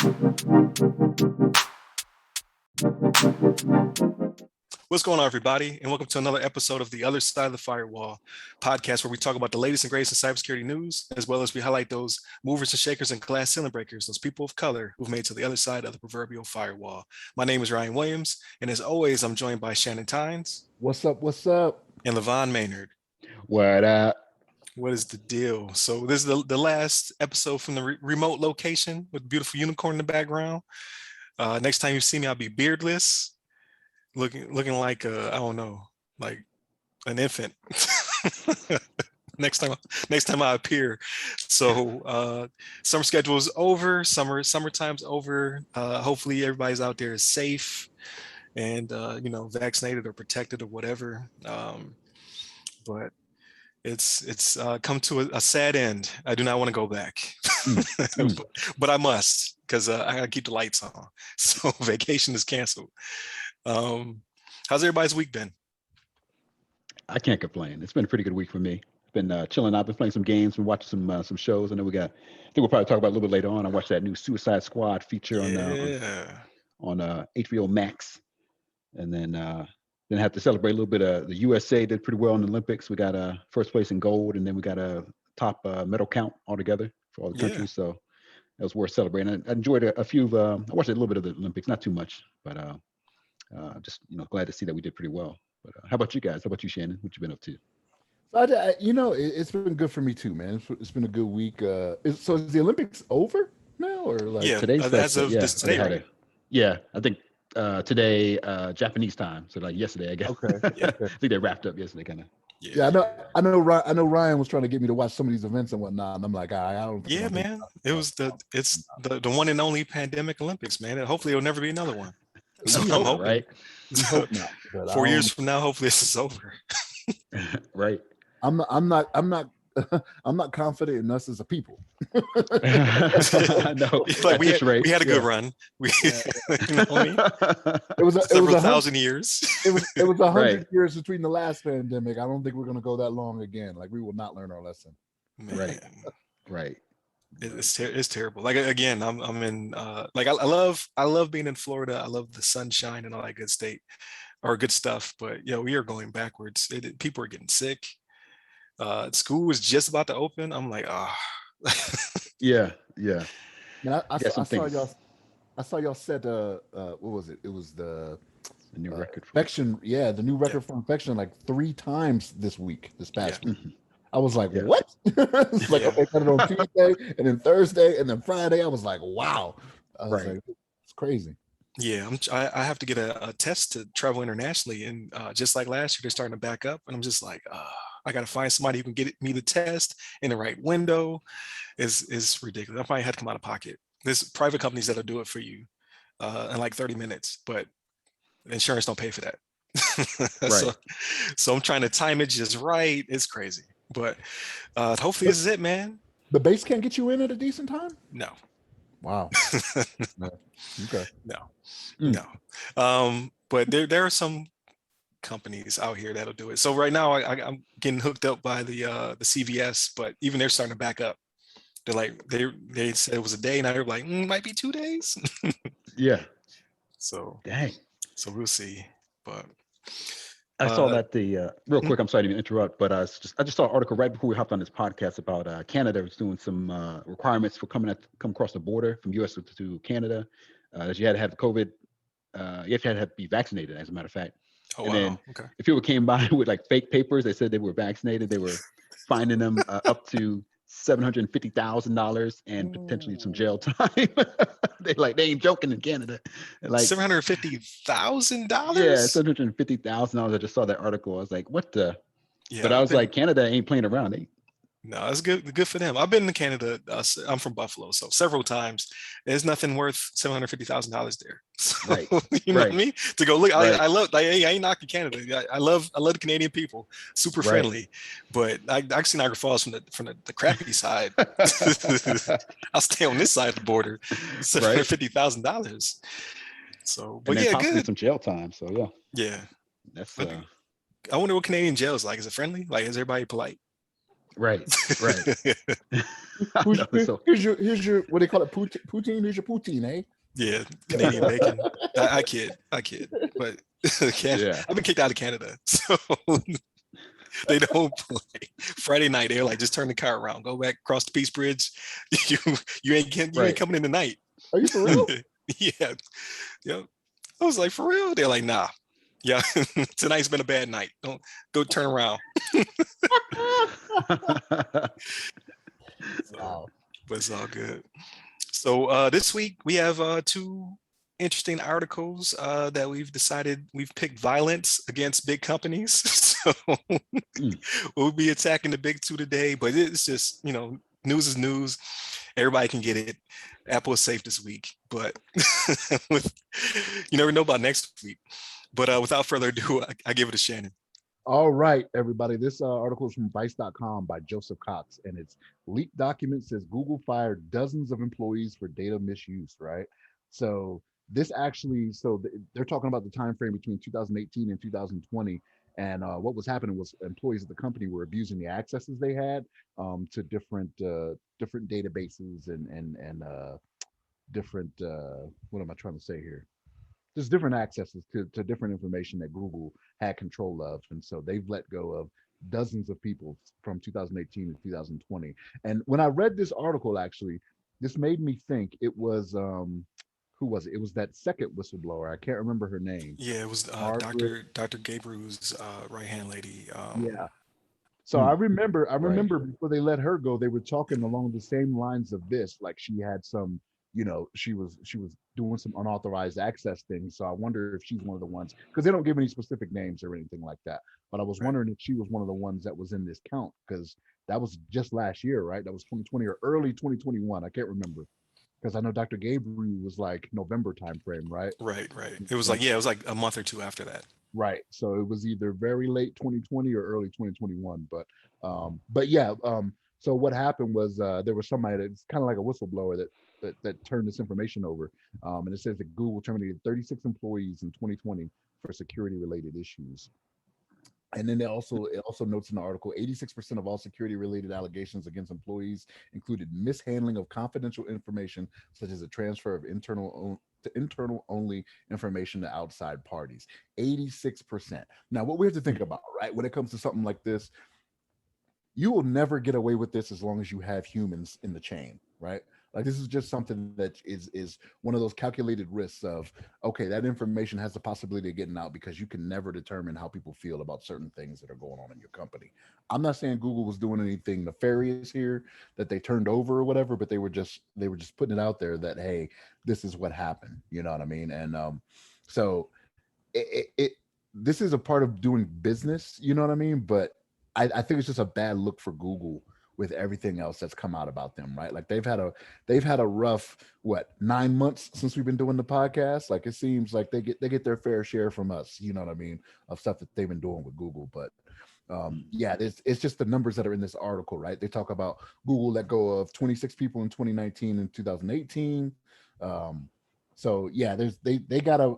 What's going on, everybody, and welcome to another episode of The Other Side of the Firewall podcast, where we talk about the latest and greatest in cybersecurity news, as well as we highlight those movers and shakers and glass ceiling breakers, those people of color who've made to the other side of the proverbial firewall. My name is Ryan Williams, and as always, I'm joined by Shannon Tynes. What's up? What's up? And Levon Maynard. What up? What is the deal? So this is the last episode from the remote location with beautiful unicorn in the background. Next time you see me, I'll be beardless, looking like I don't know, like an infant. next time I appear. So summer schedule is over. Summertime's over. Hopefully everybody's out there is safe and vaccinated or protected or whatever. But it's come to a sad end. I do not want to go back, but I must, because I gotta keep the lights on. So vacation is canceled. How's everybody's week been? I can't complain. It's been a pretty good week for me. Been chilling out, been playing some games, been watching some shows. I know I think we'll probably talk about it a little bit later on. I watched that new Suicide Squad feature on HBO Max, and then have to celebrate a little bit. The USA did pretty well in the Olympics. We got first place in gold, and then we got a top medal count altogether for all the countries. So that was worth celebrating. I enjoyed a few of. I watched a little bit of the Olympics, not too much, but just glad to see that we did pretty well. But how about you guys? How about you, Shannon? What you been up to? It's been good for me too, man. It's been a good week. So is the Olympics over now, or like today's as of this today, right? I think today Japanese time, so like yesterday, I guess. Okay. I think they wrapped up yesterday, kind of. Yeah, I know. Ryan was trying to get me to watch some of these events and whatnot, and I'm like, I don't. Yeah, man. It's the one and only pandemic Olympics, man. And hopefully, it'll never be another one. So I'm hoping. Right? Hope not, 4 years from now, hopefully, this is over. Right. I'm not confident in us as a people. No, like we had a good run. It was several thousand years. It was 100 years between the last pandemic. I don't think we're going to go that long again. Like, we will not learn our lesson. Man. Right. It's terrible. Like, again, I'm in like I love being in Florida. I love the sunshine and all that good stuff. But we are going backwards. People are getting sick. School was just about to open. I'm like, Yeah. Man, I saw y'all set what was it? It was the new record for infection. Yeah, the new record for infection like 3 times this past week. I was like, what? It's like, okay, cut it on Tuesday and then Thursday and then Friday. I was like, wow. I was like, it's crazy. Yeah, I have to get a test to travel internationally, and just like last year, they're starting to back up, and I'm just like, I got to find somebody who can get me the test in the right window. Is ridiculous. I probably had to come out of pocket. There's private companies that'll do it for you in like 30 minutes, but insurance don't pay for that. Right. So I'm trying to time it just right. It's crazy, but hopefully this is it, man. The base can't get you in at a decent time? No. Wow. Okay. No. But there are some companies out here that'll do it. So right now I'm getting hooked up by the CVS, but even they're starting to back up. They're like, they said it was a day, now they're like, might be 2 days. Yeah. So dang. So we'll see. But I saw that real quick. I'm sorry to interrupt, but I just saw an article right before we hopped on this podcast about Canada was doing some requirements for come across the border from U.S. to Canada. That you had to have COVID. You had to be vaccinated, as a matter of fact. Oh, and wow. then Okay. if people came by with like fake papers, they said they were vaccinated. They were finding them up to $750,000 and potentially some jail time. They ain't joking in Canada. Like $750,000. Yeah, $750,000. I just saw that article. I was like, what the? Yeah, but I was like, Canada ain't playing around. No, it's good for them. I've been to Canada. I'm from Buffalo, so several times. There's nothing worth $750,000 there. So, Right. You know what I mean? To go look. I love. I ain't knocking Canada. I love the Canadian people. Super friendly. But I see Niagara Falls from the crappy side. I'll stay on this side of the border. $750,000. So, but possibly some jail time. So yeah. That's. I wonder what Canadian jail is like. Is it friendly? Like, is everybody polite? Right. Right. I Who's know. So here's your what they call it poutine? Here's your poutine, eh? Yeah, Canadian bacon. I kid. But yeah. I've been kicked out of Canada, so they don't play. Friday night, they're like, just turn the car around, go back across the Peace Bridge. You you ain't Right. coming in tonight. Are you for real? Yeah, yeah. I was like, for real? They're like, nah. Yeah, tonight's been a bad night. Don't go turn around. So, Wow. but it's all good. So this week we have two interesting articles that we've decided we've picked violence against big companies. So Mm. we'll be attacking the big two today, but it's just, news is news. Everybody can get it. Apple is safe this week, but with you never know about next week. But without further ado, I give it to Shannon. All right, everybody. This article is from Vice.com by Joseph Cox, and it's leaked document says Google fired dozens of employees for data misuse. Right. So this actually, they're talking about the time frame between 2018 and 2020, and what was happening was employees of the company were abusing the accesses they had to different databases and different what am I trying to say here? There's different accesses to different information that Google had control of. And so they've let go of dozens of people from 2018 to 2020. And when I read this article, actually, this made me think it was who was it? It was that second whistleblower. I can't remember her name. Yeah, it was Margaret. Dr. Gabriel's right hand lady. Yeah. So Mm. I Right. remember before they let her go, they were talking along the same lines of this. Like she had some, she was doing some unauthorized access things. So I wonder if she's one of the ones because they don't give any specific names or anything like that. But I was Right. wondering if she was one of the ones that was in this count because that was just last year, right? That was 2020 or early 2021. I can't remember because I know Dr. Gabriel was like November time frame, right? Right. It was like a month or two after that. Right. So it was either very late 2020 or early 2021. But yeah, so what happened was there was somebody that's kind of like a whistleblower that turned this information over. And it says that Google terminated 36 employees in 2020 for security related issues. And then it also notes in the article 86% of all security related allegations against employees included mishandling of confidential information, such as a transfer of internal only information to outside parties. 86%. Now, what we have to think Mm. about, right, when it comes to something like this, you will never get away with this as long as you have humans in the chain, right? Like this is just something that is one of those calculated risks of okay, that information has the possibility of getting out because you can never determine how people feel about certain things that are going on in your company. I'm not saying Google was doing anything nefarious here that they turned over or whatever, but they were just putting it out there that hey, this is what happened. You know what I mean? And so it this is a part of doing business, you know what I mean? But I think it's just a bad look for Google with everything else that's come out about them, right? Like they've had a rough 9 months since we've been doing the podcast. Like it seems like they get their fair share from us, you know what I mean, of stuff that they've been doing with Google. But yeah, it's just the numbers that are in this article, right? They talk about Google let go of 26 people in 2019 and 2018. Um, so yeah, they got a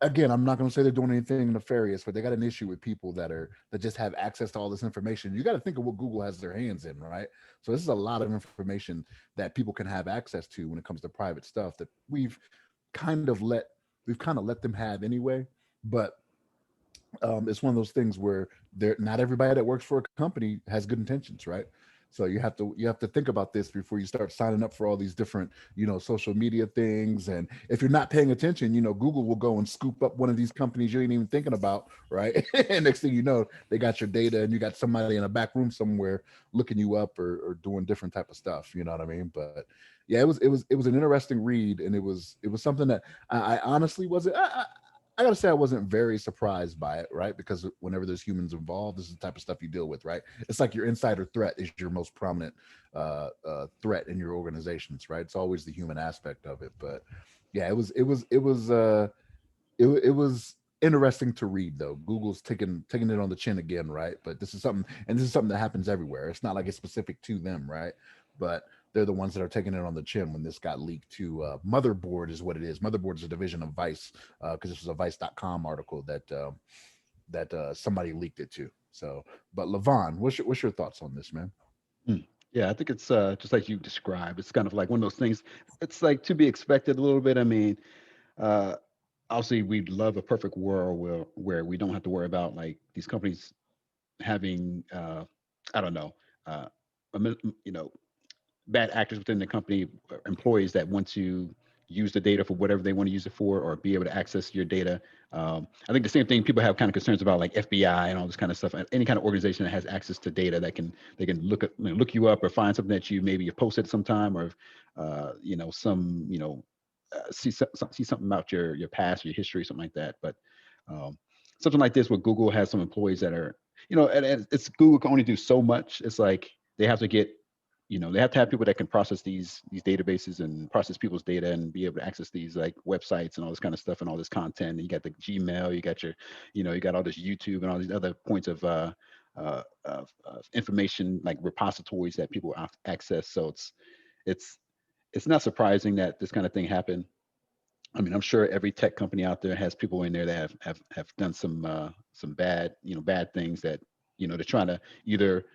again, I'm not going to say they're doing anything nefarious, but they got an issue with people that just have access to all this information. You got to think of what Google has their hands in, right? So this is a lot of information that people can have access to when it comes to private stuff that kind of let we've kind of let them have anyway. But it's one of those things where not everybody that works for a company has good intentions, right? So you have to think about this before you start signing up for all these different social media things. And if you're not paying attention, Google will go and scoop up one of these companies you ain't even thinking about, right? And next thing you know, they got your data and you got somebody in a back room somewhere looking you up or doing different type of stuff. You know what I mean? But yeah, it was an interesting read, and it was something that I honestly wasn't. I gotta say I wasn't very surprised by it, right? Because whenever there's humans involved, this is the type of stuff you deal with, right? It's like your insider threat is your most prominent threat in your organizations, right? It's always the human aspect of it. But yeah, it was interesting to read though. Google's taking it on the chin again, right? But this is something that happens everywhere. It's not like it's specific to them, right? But they're the ones that are taking it on the chin when this got leaked to Motherboard is what it is. Motherboard is a division of Vice because this was a Vice.com article that somebody leaked it to. So, but Levon, what's your thoughts on this, man? Yeah, I think it's just like you described. It's kind of like one of those things. It's like to be expected a little bit. I mean, uh, obviously, we'd love a perfect world where we don't have to worry about like these companies having, I don't know, uh, you know, bad actors within the company, employees that want to use the data for whatever they want to use it for, or be able to access your data. I think the same thing people have kind of concerns about, like FBI and all this kind of stuff. Any kind of organization that has access to data that they can look you up or find something that you maybe have posted sometime, or some see something about your past, your history, something like that. But um, something like this, where Google has some employees that are, and it's Google can only do so much. It's like they have to get they have to have people that can process these databases and process people's data and be able to access these like websites and all this kind of stuff and all this content. And you got the Gmail, you got you got all this YouTube and all these other points of information, like repositories that people access. So it's it's not surprising that this kind of thing happened. I mean, I'm sure every tech company out there has people in there that have done some bad things that they're trying to either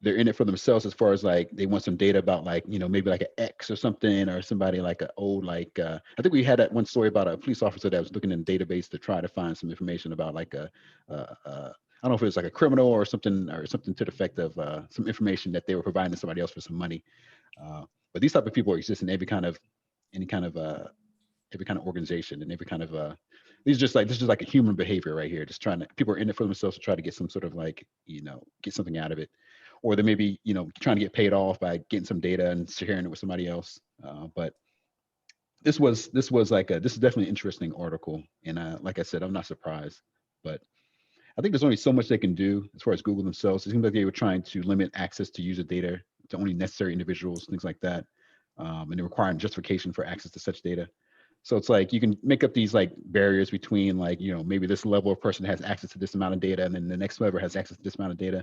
they're in it for themselves, as far as like they want some data about, like maybe like an ex or something, or somebody like an old, like I think we had that one story about a police officer that was looking in the database to try to find some information about like I don't know if it was like a criminal or something to the effect of some information that they were providing to somebody else for some money. But these type of people exist in any kind of organization, and every kind of this is like a human behavior right here, just trying to, people are in it for themselves to try to get some sort of like get something out of it, or they may be trying to get paid off by getting some data and sharing it with somebody else. But this is definitely an interesting article, and like I said, I'm not surprised. But I think there's only so much they can do as far as Google themselves. It seems like they were trying to limit access to user data to only necessary individuals, things like that, and they're requiring justification for access to such data. So it's like you can make up these like barriers between, like maybe this level of person has access to this amount of data, and then the next level has access to this amount of data.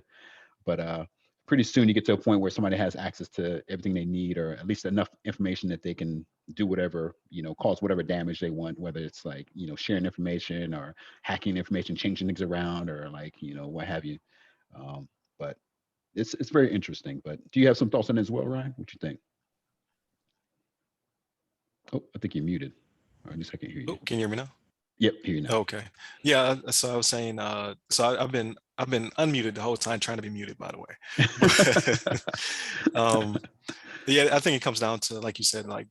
But pretty soon you get to a point where somebody has access to everything they need, or at least enough information that they can do whatever, cause whatever damage they want, whether it's like sharing information or hacking information, changing things around, or like what have you. But it's very interesting. But do you have some thoughts on it as well, Ryan? What you think? Oh, I think you're muted. Or at least I can't hear you. Oh, can you hear me now? Yep, hear you now. Okay. Yeah. So I was saying, I've been unmuted the whole time, trying to be muted, by the way. Yeah, I think it comes down to, like you said, like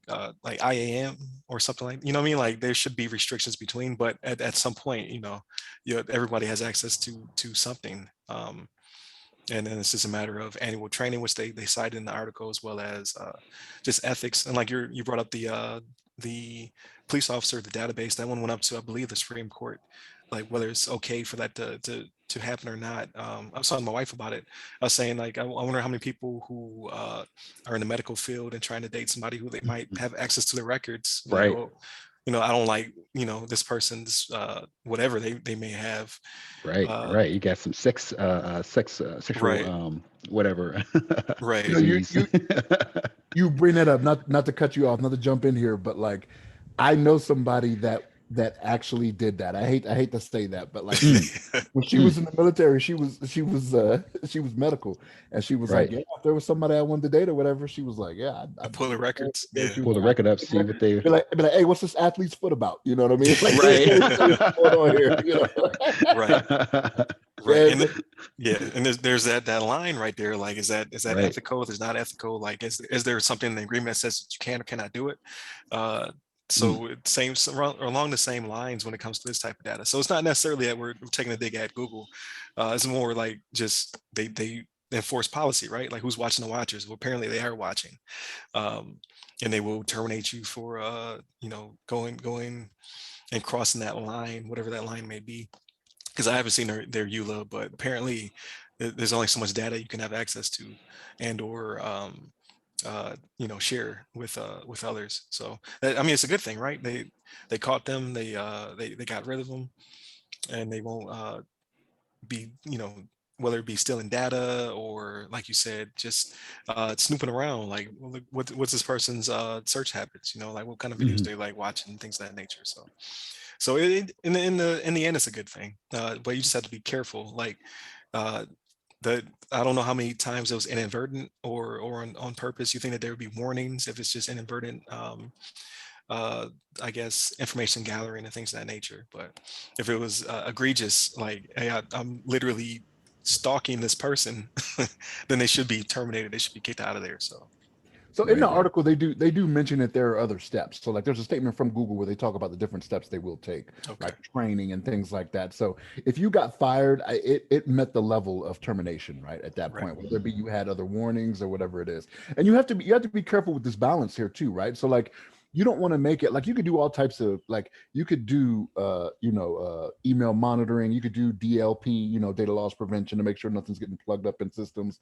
IAM or something, like, what I mean? Like there should be restrictions between, but at some point, everybody has access to something. And then it's just a matter of annual training, which they cite in the article, as well as just ethics. And like you brought up the police officer, the database, that one went up to, I believe, the Supreme Court, like whether it's okay for that to happen or not. I was talking to my wife about it. I was saying, like, I wonder how many people who are in the medical field and trying to date somebody who they might have access to their records. Right. Like, well, I don't like, this person's whatever they may have. Right. You got some sexual, Right. Whatever. Right. You bring that up, not to cut you off, not to jump in here, but like I know somebody that actually did that. I hate to say that, but like when she was in the military, she was medical, and she was like, yeah, if there was somebody I wanted to date or whatever, she was like, yeah, I'd pull the records. Yeah. Pull the record up, see what they be like, hey, what's this athlete's foot about? You know what I mean? Like, right. what's going on here? Right. Right. And there's that line right there. Like, is that right. Ethical? If it's not ethical, like, is there something in the agreement that says that you can or cannot do it? So it along the same lines when it comes to this type of data. So it's not necessarily that we're taking a dig at Google. It's more like just they enforce policy, right? Like, who's watching the watchers? Well, apparently they are watching, and they will terminate you for going and crossing that line, whatever that line may be. Because I haven't seen their EULA, but apparently there's only so much data you can have access to, and or share with others. So I mean, it's a good thing, right? They caught them, they got rid of them, and they won't be, whether it be stealing data or, like you said, just snooping around, like, what's this person's search habits, like what kind of videos they like watching, things of that nature. So in the end, it's a good thing, but you just have to be careful. Like, uh, the I don't know how many times it was inadvertent or on purpose. You think that there would be warnings if it's just inadvertent, uh, I guess, information gathering and things of that nature. But if it was egregious, like, hey, I'm literally stalking this person, then they should be terminated. They should be kicked out of there. So in the article, they do mention that there are other steps. So like there's a statement from Google where they talk about the different steps they will take, Okay. like training and things like that. So if you got fired, it met the level of termination, right? At that point, whether it be you had other warnings or whatever it is. And you have to be careful with this balance here too, right? So like you don't want to make it like you could do all types of like you could do email monitoring, you could do DLP, data loss prevention to make sure nothing's getting plugged up in systems.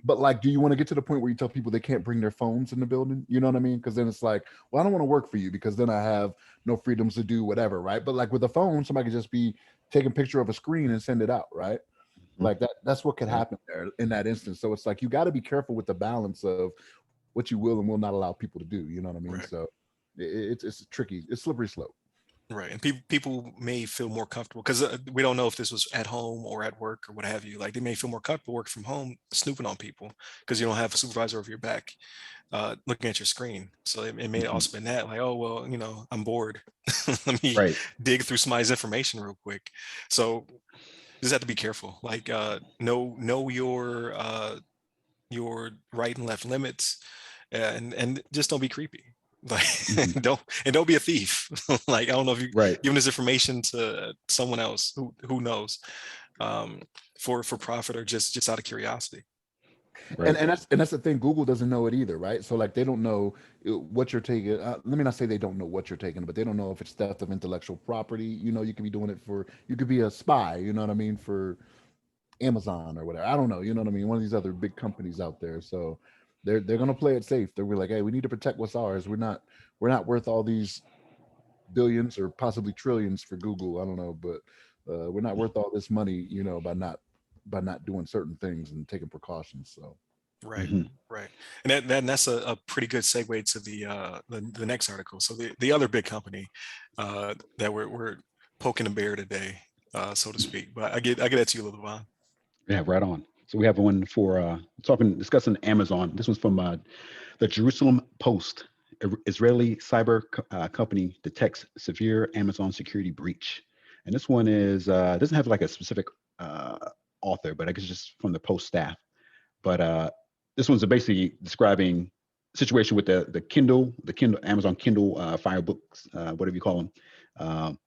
But like, do you want to get to the point where you tell people they can't bring their phones in the building? You know what I mean? Because then it's like, well, I don't want to work for you because then I have no freedoms to do whatever, right? But like with a phone, somebody could just be taking a picture of a screen and send it out, right? Like that's what could happen there in that instance. So it's like you got to be careful with the balance of what you will and will not allow people to do. You know what I mean? Right. So it's tricky. It's slippery slope. Right. And people may feel more comfortable because we don't know if this was at home or at work or what have you. Like they may feel more comfortable working from home, snooping on people because you don't have a supervisor over your back looking at your screen. So it may also been that like, oh, well, I'm bored. Let me dig through somebody's information real quick. So you just have to be careful. Like know your right and left limits and just don't be creepy. Like don't be a thief. Like I don't know if you giving this information to someone else who knows for profit or just out of curiosity. And that's the thing. Google doesn't know it either, right? So like they don't know what you're taking. Let me not say they don't know what you're taking, but they don't know if it's theft of intellectual property. You could be doing it you could be a spy. You know what I mean, for Amazon or whatever. I don't know. You know what I mean? One of these other big companies out there. So they're gonna play it safe. They're like, hey, we need to protect what's ours. We're not worth all these billions or possibly trillions for Google. I don't know, but we're not worth all this money, by not doing certain things and taking precautions. So right. And that's a pretty good segue to the next article. So the other big company that we're poking a bear today, so to speak. But I get that to you, Levon. Yeah, right on. So we have one for discussing Amazon. This one's from the Jerusalem Post. Israeli cyber company detects severe Amazon security breach. And this one is doesn't have like a specific author, but I guess just from the Post staff. But this one's basically describing situation with the Kindle Amazon Kindle Fire books, whatever you call them.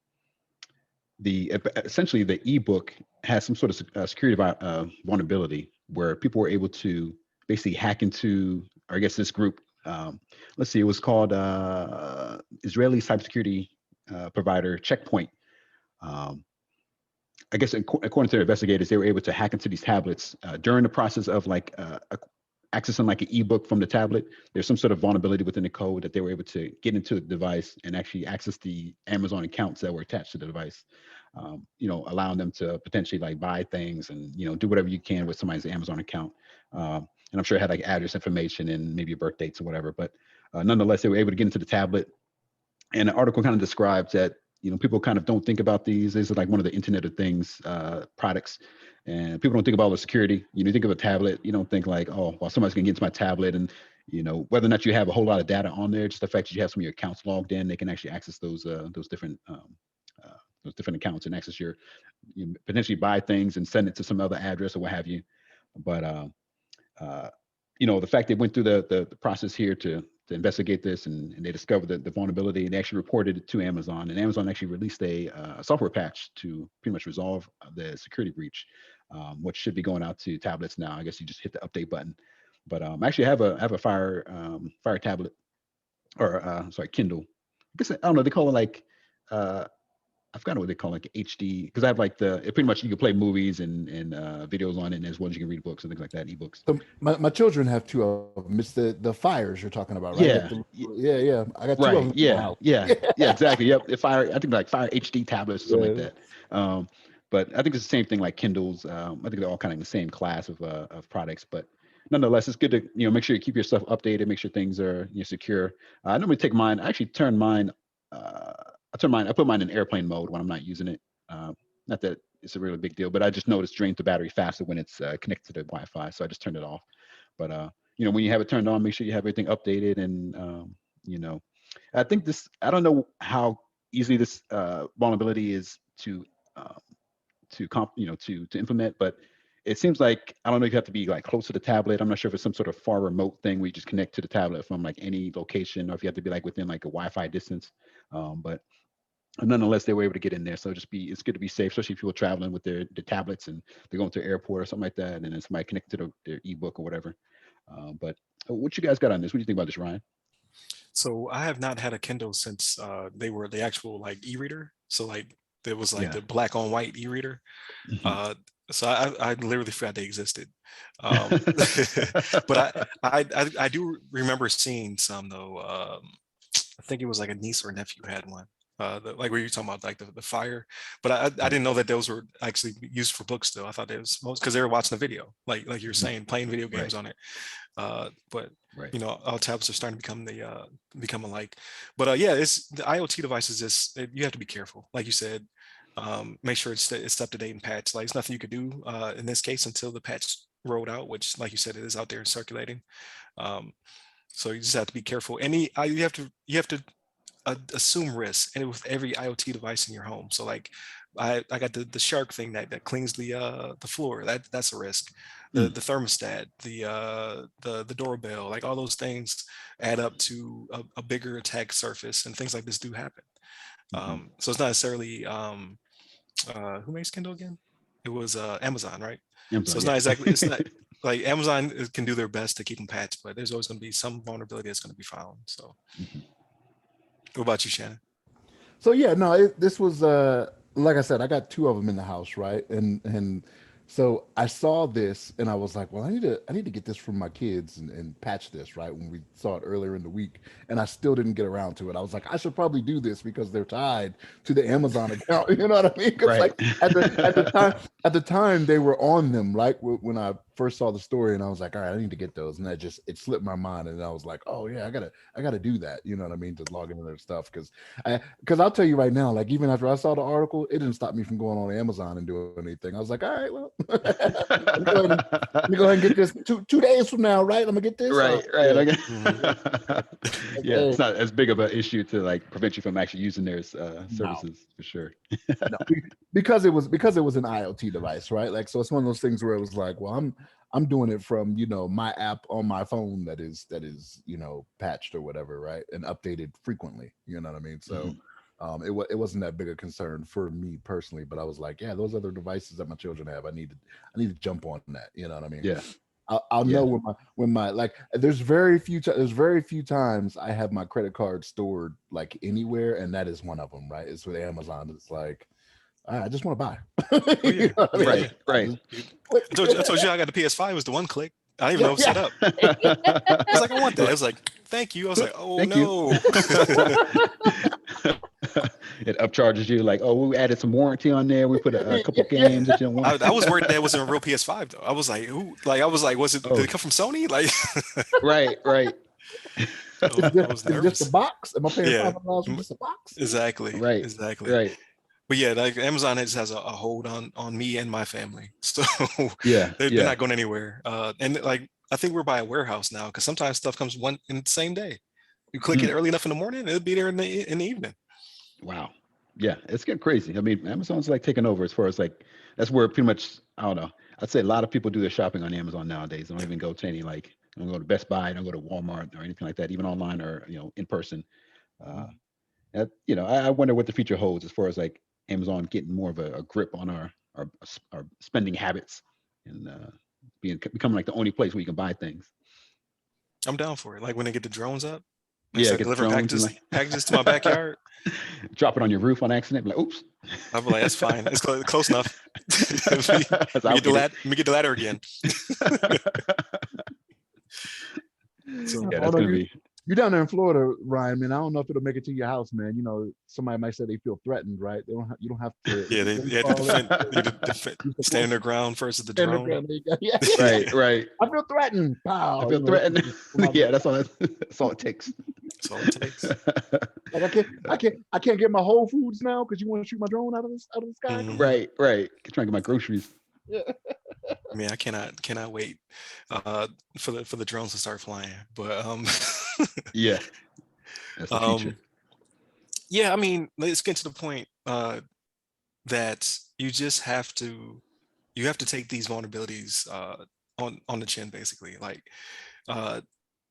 Essentially the ebook has some sort of security vulnerability where people were able to basically hack into, or I guess this group. Let's see, it was called Israeli cybersecurity provider Checkpoint. I guess according to their investigators, they were able to hack into these tablets during the process of like accessing like an ebook from the tablet. There's some sort of vulnerability within the code that they were able to get into the device and actually access the Amazon accounts that were attached to the device. Allowing them to potentially like buy things and do whatever you can with somebody's Amazon account. And I'm sure it had like address information and maybe birth dates or whatever. But nonetheless, they were able to get into the tablet. And the article kind of describes that people kind of don't think about these. These are like one of the Internet of Things products, and people don't think about all the security. You think of a tablet, you don't think like, oh, well, somebody's gonna get into my tablet, and whether or not you have a whole lot of data on there, just the fact that you have some of your accounts logged in, they can actually access those different accounts and access you potentially buy things and send it to some other address or what have you. But the fact they went through the process here to investigate this and they discovered the vulnerability and they actually reported it to Amazon, and Amazon actually released a software patch to pretty much resolve the security breach, which should be going out to tablets now. I guess you just hit the update button. But I actually have a Fire tablet, or sorry, Kindle. I guess I don't know. They call it like I forgot what they call like HD, because I have like pretty much you can play movies and videos on it, as well as you can read books and things like that, ebooks. So my children have two of them. It's the Fires you're talking about, right? Yeah, I got two of them. Yeah, exactly. Yep, the Fire. I think like Fire HD tablets or something like that. But I think it's the same thing like Kindles. I think they're all kind of in the same class of products, but nonetheless, it's good to make sure you keep your stuff updated, make sure things are secure. I normally take mine. I actually turn mine. I put mine in airplane mode when I'm not using it. Not that it's a really big deal. But I just noticed it drains the battery faster when it's connected to the Wi-Fi, so I just turned it off. But when you have it turned on, make sure you have everything updated. And I think this. I don't know how easily this vulnerability is to implement, but it seems like, I don't know, you have to be like close to the tablet. I'm not sure if it's some sort of far remote thing where you just connect to the tablet from like any location, or if you have to be like within like a Wi-Fi distance. But nonetheless, they were able to get in there. So it's good to be safe, especially if people are traveling with their tablets and they're going to an airport or something like that, and then somebody connected to their ebook or whatever. But what you guys got on this? What do you think about this, Ryan? So I have not had a Kindle since they were the actual like e-reader. So like there was like the black on white e-reader. Mm-hmm. So I literally forgot they existed. But I do remember seeing some though. I think it was like a niece or a nephew had one. Like where you're talking about like the fire, but I didn't know that those were actually used for books still. I thought they was most because they were watching the video, like you're saying, playing video games on it. But all tablets are starting to become alike. But yeah, it's the IoT devices. You have to be careful, like you said. Make sure it's up to date and patched. Like, it's nothing you could do in this case until the patch rolled out, which, like you said, it is out there and circulating. So you just have to be careful. You have to assume risk, and with every IoT device in your home. So like I got the shark thing that cleans the floor. That's a risk. The thermostat, the doorbell, like all those things add up to a bigger attack surface, and things like this do happen. So it's not necessarily who makes Kindle again? It was Amazon, right? Amazon, so it's not like Amazon can do their best to keep them patched, but there's always going to be some vulnerability that's going to be found. So what about you, Shannon? So yeah, no, this was like I said, I got 2 of them in the house, right? And so I saw this and I was like, well, I need to get this from my kids and patch this, right? When we saw it earlier in the week, and I still didn't get around to it. I was like, I should probably do this because they're tied to the Amazon account. You know what I mean? Because like at the time they were on them, right? When I first saw the story, and I was like, all right, I need to get those, and it slipped my mind, and I was like, oh yeah, I gotta do that. You know what I mean? To log into their stuff, because I'll tell you right now, like even after I saw the article, it didn't stop me from going on Amazon and doing anything. I was like, all right, well, let me go ahead and get this 2 days from now, right? I'm gonna get this. Right. Yeah, it's not as big of an issue to like prevent you from actually using their services for sure. No, because it was an IoT device, right? Like, so it's one of those things where it was like, well, I'm doing it from my app on my phone that is patched or whatever, right, and updated frequently. You know what I mean? So it wasn't that big a concern for me personally, but I was like, yeah, those other devices that my children have, I need to jump on that. You know what I mean? Yeah. I'll know when my like there's very few times I have my credit card stored like anywhere, and that is one of them, right? It's with Amazon. It's like I just want to buy. You know I mean? Right. I told you I got the PS5. It was the one click. I didn't even know it was set up. I was like, I want that. I was like, thank you. I was like, oh no. It upcharges you like, oh, we added some warranty on there. We put a couple games that you don't want. I was worried that wasn't a real PS5 though. I was like, who? Like, I was like, did it come from Sony? Like, right. It's just a box. Am I paying $5 for just a box? Exactly. Right. But yeah, like Amazon just has a hold on me and my family. So they're not going anywhere. And like, I think we're by a warehouse now, because sometimes stuff comes in the same day. You click it early enough in the morning, it'll be there in the evening. Wow. Yeah, it's getting crazy. I mean, Amazon's like taking over as far as like, that's where pretty much, I don't know. I'd say a lot of people do their shopping on Amazon nowadays. They don't even go to any they don't go to Best Buy, don't go to Walmart or anything like that, even online or, in person. I wonder what the future holds as far as like Amazon getting more of a grip on our spending habits and becoming like the only place where you can buy things. I'm down for it. Like when they get the drones up. Yeah, deliver packages to my backyard. Drop it on your roof on accident. Like, oops. I'll be like, that's fine. It's close enough. Let me get the ladder again. So yeah, that's gonna be. You're down there in Florida, Ryan. Man, I don't know if it'll make it to your house, man. Somebody might say they feel threatened, right? You don't have to. Yeah, they have to defend, stand their ground first at the drone. Right. I feel threatened. Pow. I feel threatened. Yeah, that's all it takes. That's all it takes. Like I can't get my Whole Foods now because you want to shoot my drone out of the sky. Right. Trying to get my groceries. Yeah. I mean, I cannot wait for the drones to start flying. But Yeah, that's the future. yeah, I mean, let's get to the point that you just have to take these vulnerabilities on the chin, basically. Like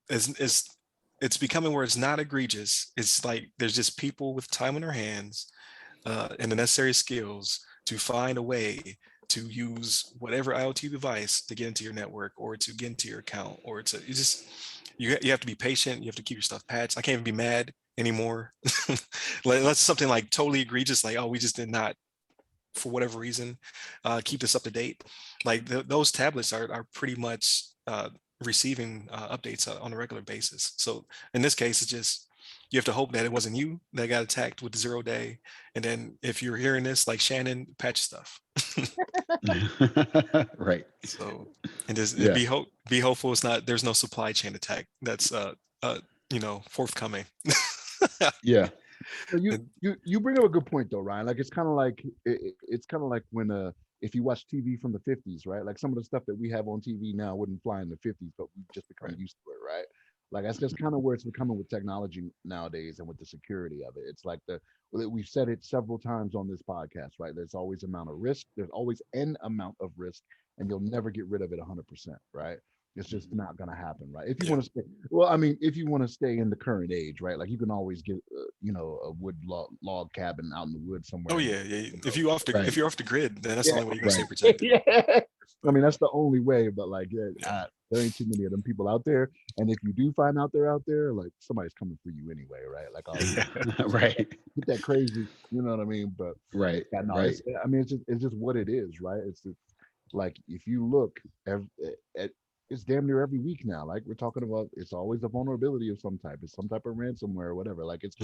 it's becoming where it's not egregious. It's like there's just people with time on their hands and the necessary skills to find a way to use whatever IoT device to get into your network or to get into your account or to you have to be patient. You have to keep your stuff patched. I can't even be mad anymore. Like, that's something like totally egregious. Like, oh, we just did not, for whatever reason, keep this up to date. Like those tablets are pretty much receiving updates on a regular basis. So in this case, it's just you have to hope that it wasn't you that got attacked with the 0-day. And then if you're hearing this, like Shannon, patch stuff. Right. So and just Yeah. be hopeful there's no supply chain attack that's forthcoming. Yeah. So you bring up a good point though, Ryan. Like it's kind of like when if you watch TV from the 50s, right? Like some of the stuff that we have on TV now wouldn't fly in the 50s, but we've just become used to it, right? Like that's just kind of where it's becoming with technology nowadays and with the security of it. It's like we've said it several times on this podcast, right? There's always amount of risk. There's always an amount of risk, and you'll never get rid of it 100%, right? It's just not going to happen, right? If you want to stay, well, I mean, if you want to stay in the current age, right? Like you can always get, a wood log cabin out in the woods somewhere. Oh yeah. If you're off the grid, then that's the only way you're gonna stay protected. Yeah. I mean, that's the only way. But like, there ain't too many of them people out there. And if you do find out they're out there, like somebody's coming for you anyway, right? Like, right. Get that crazy, you know what I mean? But right. no, right. It's just what it is, right? It's like if you look at it's damn near every week now. Like we're talking about, it's always a vulnerability of some type. It's some type of ransomware or whatever. Like it's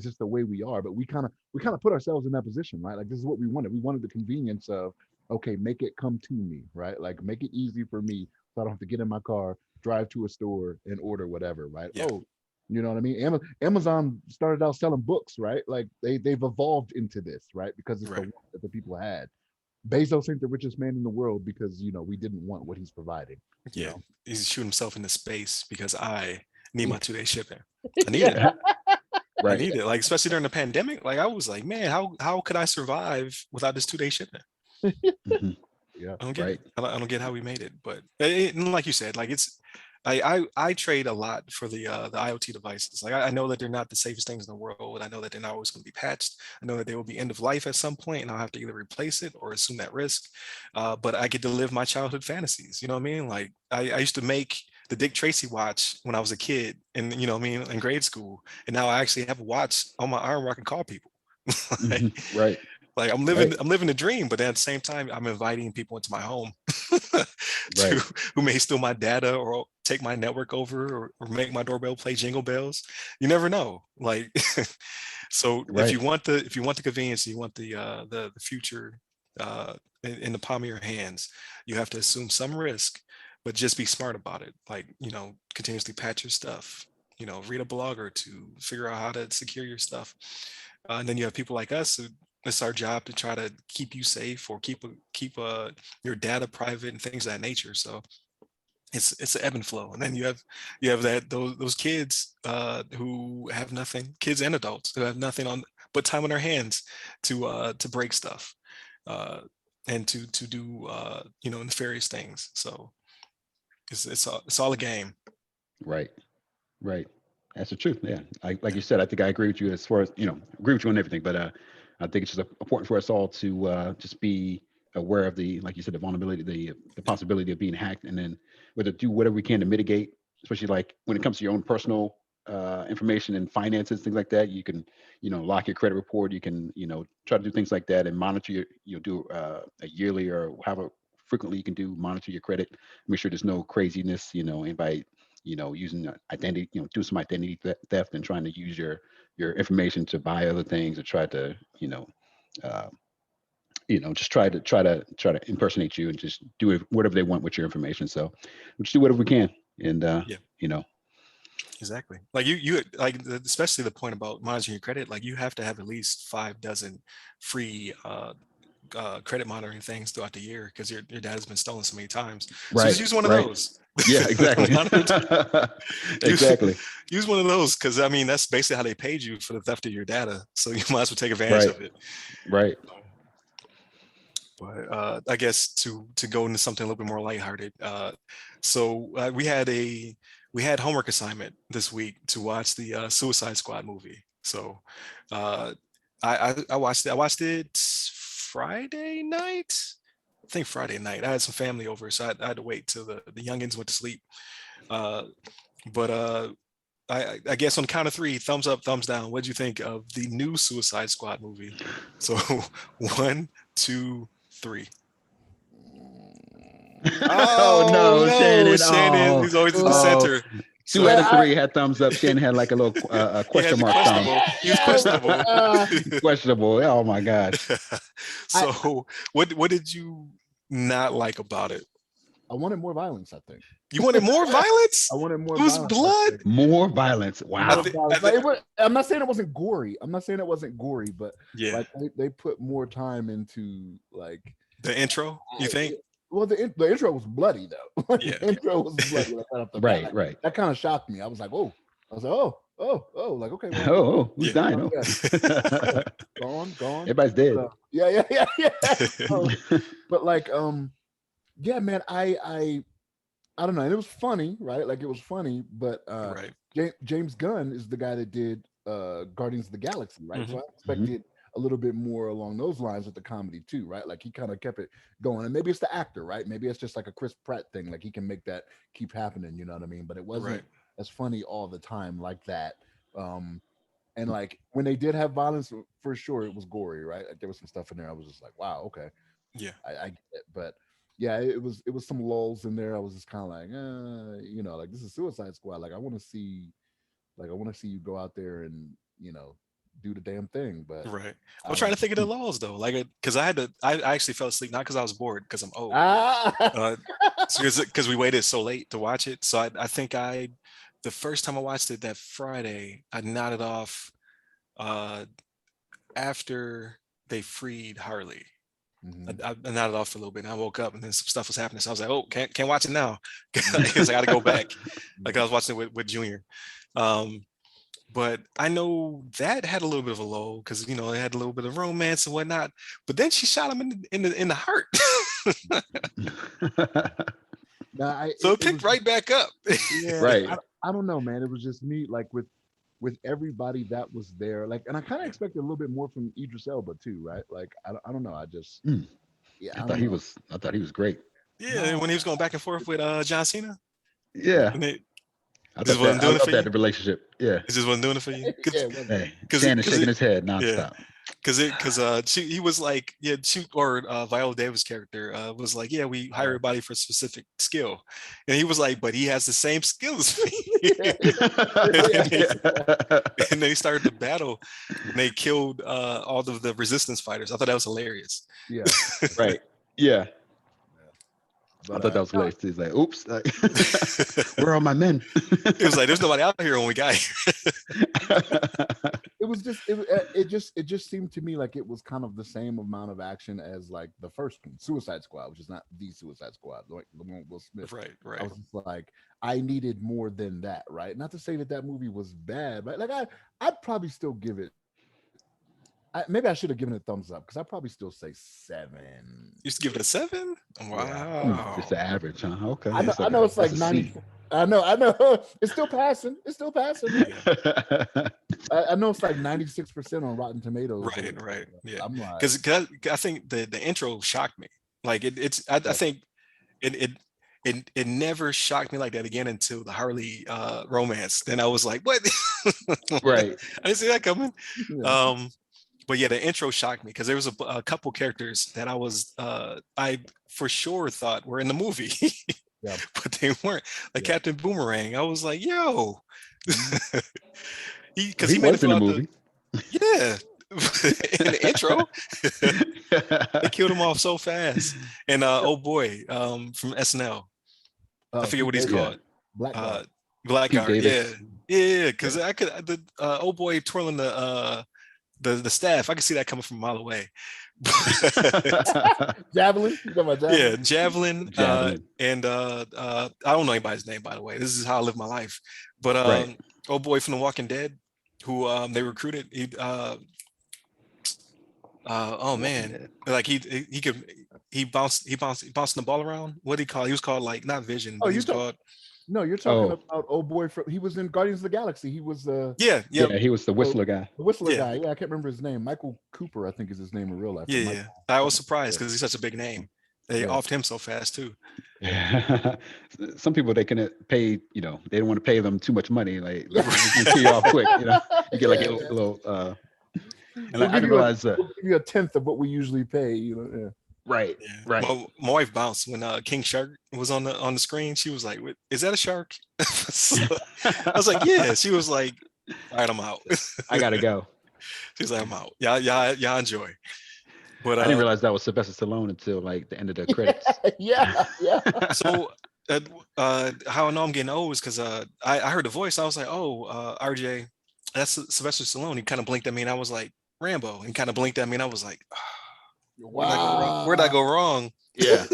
just the way we are. But we kind of put ourselves in that position, right? Like this is what we wanted. We wanted the convenience of, okay, make it come to me, right? Like make it easy for me so I don't have to get in my car, drive to a store and order whatever, right? Yeah. Oh, you know what I mean? Amazon started out selling books, right? Like they've evolved into this, right? Because it's the one that the people had. Bezos ain't the richest man in the world because we didn't want what he's providing. Yeah, he's shooting himself into space because I need my 2-day shipping. I need it. Right. I need it. Like especially during the pandemic. Like I was like, man, how could I survive without this 2-day shipping? Yeah, I don't get it. I don't get how we made it. But like you said, like it's I trade a lot for the IoT devices. Like I know that they're not the safest things in the world. I know that they're not always going to be patched. I know that they will be end of life at some point, and I'll have to either replace it or assume that risk. But I get to live my childhood fantasies. You know what I mean? Like I used to make the Dick Tracy watch when I was a kid, and you know what I mean, in grade school. And now I actually have a watch on my arm where I can call people. Right. Like I'm living the dream, but then at the same time, I'm inviting people into my home who may steal my data or take my network over or make my doorbell play jingle bells. You never know. Like, so if you want the convenience, you want the future in the palm of your hands, you have to assume some risk, but just be smart about it. Like, continuously patch your stuff. Read a blog or two, figure out how to secure your stuff. And then you have people like us who, it's our job to try to keep you safe or keep your data private and things of that nature. So it's an ebb and flow. And then you have those kids who have nothing, kids and adults who have nothing but time on their hands to break stuff and to do nefarious things. So it's all a game. Right. That's the truth. Yeah. Like you said, I think I agree with you as far as, agree with you on everything, but I think it's just important for us all to just be aware of like you said, the vulnerability, the possibility of being hacked, and then whether do whatever we can to mitigate, especially like when it comes to your own personal information and finances, things like that. You can, lock your credit report. You can, try to do things like that and monitor do a yearly or however frequently you can monitor your credit. Make sure there's no craziness, anybody, using identity, do some identity theft and trying to use your information to buy other things or try to, just try to impersonate you and just do whatever they want with your information. So we'll just do whatever we can. And, Exactly. Like you like especially the point about monitoring your credit. Like you have to have at least 5 dozen free credit monitoring things throughout the year because your data's been stolen so many times. So just use one of those. Yeah, exactly. Exactly. Use one of those because I mean that's basically how they paid you for the theft of your data. So you might as well take advantage of it. Right. But I guess to go into something a little bit more lighthearted. So we had homework assignment this week to watch the Suicide Squad movie. So I watched it. I watched it Friday night. I think Friday night. I had some family over, so I had to wait till the youngins went to sleep. But I guess on the count of 3, thumbs up, thumbs down. What did you think of the new Suicide Squad movie? So 1, 2, 3. Oh no, Shannon! Shannon, he's always in the center. 2 out of 3 had thumbs up. Shannon had like a little question mark thumb. He was questionable. Questionable. Oh my God. So what did you not like about it? I wanted more violence, I think. You wanted more violence? I wanted more It was violence. blood. More violence. Wow. I'm not saying it wasn't gory. But yeah, like they put more time into like the intro, you think? Well, the intro was bloody though. Yeah. The intro was bloody. Right. That kind of shocked me. I was like, oh. I was like, oh, like okay. Well, Oh, who's dying? Oh. Yeah. Gone. Everybody's dead. Yeah. But like, yeah, man, I don't know. And it was funny, right? Like it was funny, but right. James Gunn is the guy that did Guardians of the Galaxy, right? Mm-hmm. So I expected a little bit more along those lines with the comedy too, right? Like he kind of kept it going. And maybe it's the actor, right? Maybe it's just like a Chris Pratt thing. Like he can make that keep happening, you know what I mean? But it wasn't as funny all the time like that. And like when they did have violence, for sure, it was gory, right? Like there was some stuff in there. I was just like, wow, okay. Yeah. I get it. But yeah, it was some lulls in there. I was just kind of like, you know, like this is Suicide Squad. Like I want to see you go out there and, you know, do the damn thing. But right. I'm trying to think of the laws though. Like because I actually fell asleep, not because I was bored, because I'm old. Because we waited so late to watch it. So I think the first time I watched it that Friday, I nodded off after they freed Harley. I nodded off for a little bit and I woke up and then some stuff was happening. So I was like, oh, can't watch it now. Because I got to go back. Like I was watching it with Junior. But I know that had a little bit of a lull because, you know, it had a little bit of romance and whatnot. But then she shot him in the heart. So it picked right back up. Yeah, right. I don't know, man. It was just me, like with everybody that was there, like, and I kind of expected a little bit more from Idris Elba too, right? Like, I don't know. I just, I thought he was great. Yeah, when he was going back and forth with John Cena. Yeah. I love that relationship. Yeah. He just wasn't doing it for you. Shannon shaking his head nonstop. Because he was like, Viola Davis' character was like, yeah, we hire everybody for a specific skill, and he was like, but he has the same skills. And then he started the battle, and they killed all of the resistance fighters. I thought that was hilarious. Yeah, right. Yeah. But, I thought that was hilarious. He's like, oops, where are my men? It was like, there's nobody out here when we got here. It was just, it just seemed to me like it was kind of the same amount of action as like the first one, Suicide Squad, which is not the Suicide Squad, like the one with Will Smith. Right. I was just like, I needed more than that, right? Not to say that movie was bad, but like I'd probably still give it. Maybe I should have given it a thumbs up because I'd probably still say 7. You used to give it a 7? Wow. Yeah. Just the average, huh? Okay. I know it's like 90. I know. It's still passing. I know it's like 96% on Rotten Tomatoes. Right. Yeah. I'm like, because I think the intro shocked me. Like I think it never shocked me like that again until the Harley romance. Then I was like, what? Right. I didn't see that coming. yeah. But yeah, the intro shocked me because there was a couple characters that I for sure thought were in the movie, Yeah. but they weren't. Like Captain Boomerang, I was like, yo, because he made it in the movie. Yeah, in the intro, they killed him off so fast. And oh boy, from SNL, I forget what he's called. Black guy. Blackguard, Davis. yeah. Because I could the old boy twirling the staff. I could see that coming from a mile away. Javelin. You talking about Javelin? Yeah, Javelin. Javelin. And I don't know anybody's name, by the way. This is how I live my life. But Right. old boy from The Walking Dead, who they recruited. Oh man, like he bounced the ball around. What did he call? He was called like not Vision, but he was called. No, you're talking about old boy from. He was in Guardians of the Galaxy. He was Yeah, he was the Whistler guy. The Whistler guy. Yeah, I can't remember his name. Michael Cooper, I think, is his name in real life. Yeah. I was surprised because he's such a big name. They offed him so fast too. Some people they can pay, they don't want to pay them too much money. Like you can pay you off quick, you get like a little. And I didn't realize we'll give you a tenth of what we usually pay. Right, right. My wife bounced when King Shark was on the screen. She was like, "Is that a shark?" So, I was like, "Yeah." She was like, "All right, I'm out." I gotta go. She's like, "I'm out." Yeah, enjoy. But I didn't realize that was Sylvester Stallone until like the end of the credits. yeah. So how I know I'm getting old is because I heard the voice. I was like, "Oh, RJ, that's Sylvester Stallone." He kind of blinked at me, and I was like, "Rambo," and kind of blinked at me, and I was like, wow. Where'd I go wrong? Yeah.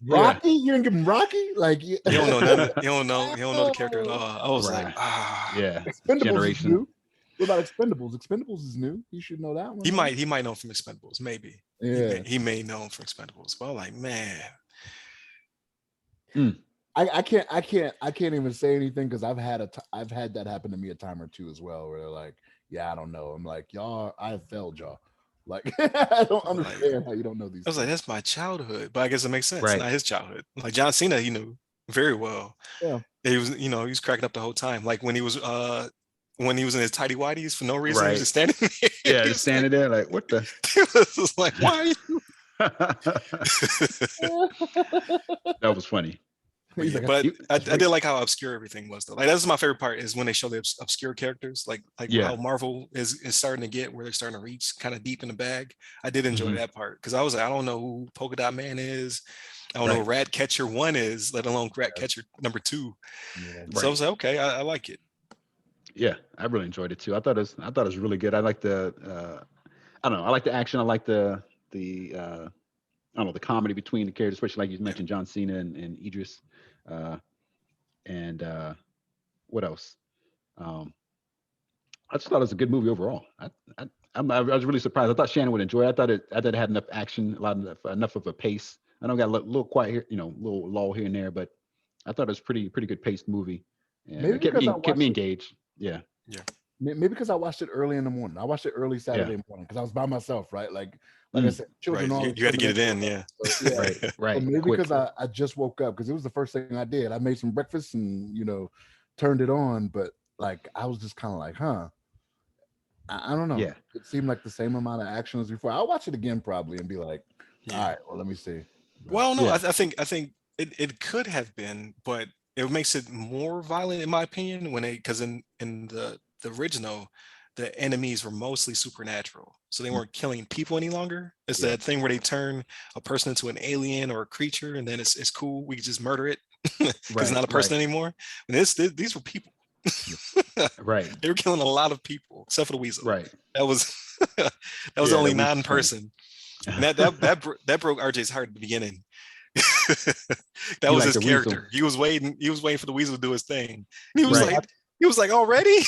Rocky? You didn't give him Rocky? Like you don't know nothing. You don't know the character at all. I was like, yeah. Expendables Generation. Is new. What about Expendables? Expendables is new. You should know that one. He might know him from Expendables, maybe. Yeah. He may know him from Expendables. But I'm like, man. I can't even say anything because I've had that happen to me a time or two as well, where they're like, yeah, I don't know. I'm like, y'all, I failed y'all. Like, I don't understand how you don't know these. I was like, that's my childhood, but I guess it makes sense. Right. Not his childhood. Like John Cena, he knew very well. Yeah. He was cracking up the whole time. Like when he was in his tighty whities for no reason, he was just standing there. Yeah, just standing there like, what the? It was just like, why are you? That was funny. But I did like how obscure everything was though. Like that's my favorite part is when they show the obscure characters, like how Marvel is starting to get where they're starting to reach kind of deep in the bag. I did enjoy that part because I was like, I don't know who Polka Dot Man is. I don't know who Rat Catcher 1 is, let alone Rat Catcher number 2. So I was like, okay, I like it. Yeah, I really enjoyed it too. I thought it was really good. I like the I don't know, I like the action. I like the I don't know, the comedy between the characters, especially like you mentioned, John Cena and Idris. And what else? I just thought it was a good movie overall. I was really surprised. I thought Shannon would enjoy it. I thought it had enough action, enough of a pace. I know it got a little quiet here, little lull here and there, but I thought it was pretty good paced movie. And maybe it kept me engaged. Yeah. Maybe because I watched it early in the morning. I watched it early Saturday morning because I was by myself, right? Like I said, children. You had to get it in, yeah. So, right. So maybe because I just woke up because it was the first thing I did. I made some breakfast and turned it on, but like I was just kind of like, I don't know. Yeah. It seemed like the same amount of action as before. I'll watch it again probably and be like, all right, well, let me see. Well, no, I think it could have been, but it makes it more violent in my opinion because in the original, the enemies were mostly supernatural, so they weren't killing people any longer. It's that thing where they turn a person into an alien or a creature, and then it's cool. We can just murder it because it's not a person anymore. And these were people. Right. They were killing a lot of people, except for the weasel. Right. That was only non-person. And that broke RJ's heart at the beginning. That was his character. He was waiting for the weasel to do his thing. And he was like, already?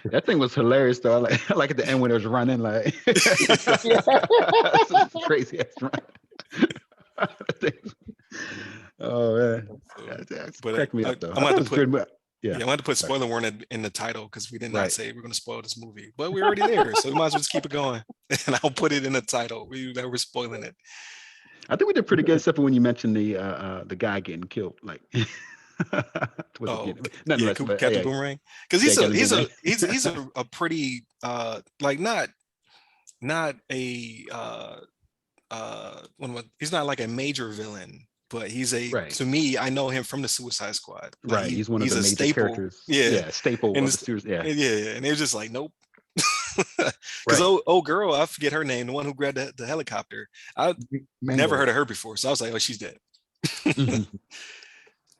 That thing was hilarious though. I like at the end when it was running, like crazy ass run. Oh man. But cracked me up though. I'm going to put spoiler warning in the title because we did not say we're going to spoil this movie, but we're already there, so we might as well just keep it going. And I'll put it in the title. We're spoiling it. I think we did pretty good, except for when you mentioned the guy getting killed. Like, Captain Boomerang, because he's a pretty like not a he's not like a major villain. But he's to me, I know him from the Suicide Squad. Like he's one of the major characters. Yeah, staple. And and it was just like, nope. Because old girl, I forget her name, the one who grabbed the helicopter. I never heard of her before, so I was like, oh, she's dead.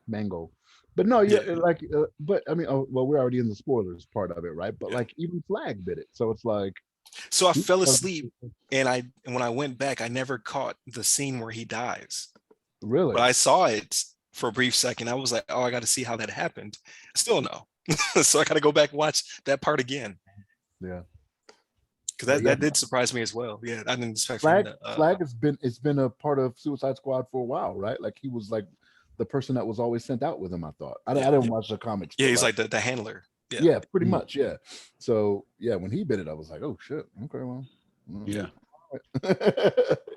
Mango. But no, yeah, Yeah. like, but I mean, well, we're already in the spoilers part of it, right? But Yeah. like, even Flag did it, so it's like, So I fell asleep, and when I went back, I never caught the scene where he dies. But really, I saw it for a brief second. I was like, oh, I got to see how that happened. Still no. So I got to go back and watch that part again. yeah. Because But yeah, that did surprise me as well. Yeah, I didn't expect for him Flag to. Flag has been it's been a part of Suicide Squad for a while, right? Like he was like the person that was always sent out with him. I thought I Yeah, didn't watch the comics, yeah, but he's like like the handler. Yeah, yeah, pretty much, yeah. So yeah, when he bit it, I was like, oh shit, okay, well, Yeah.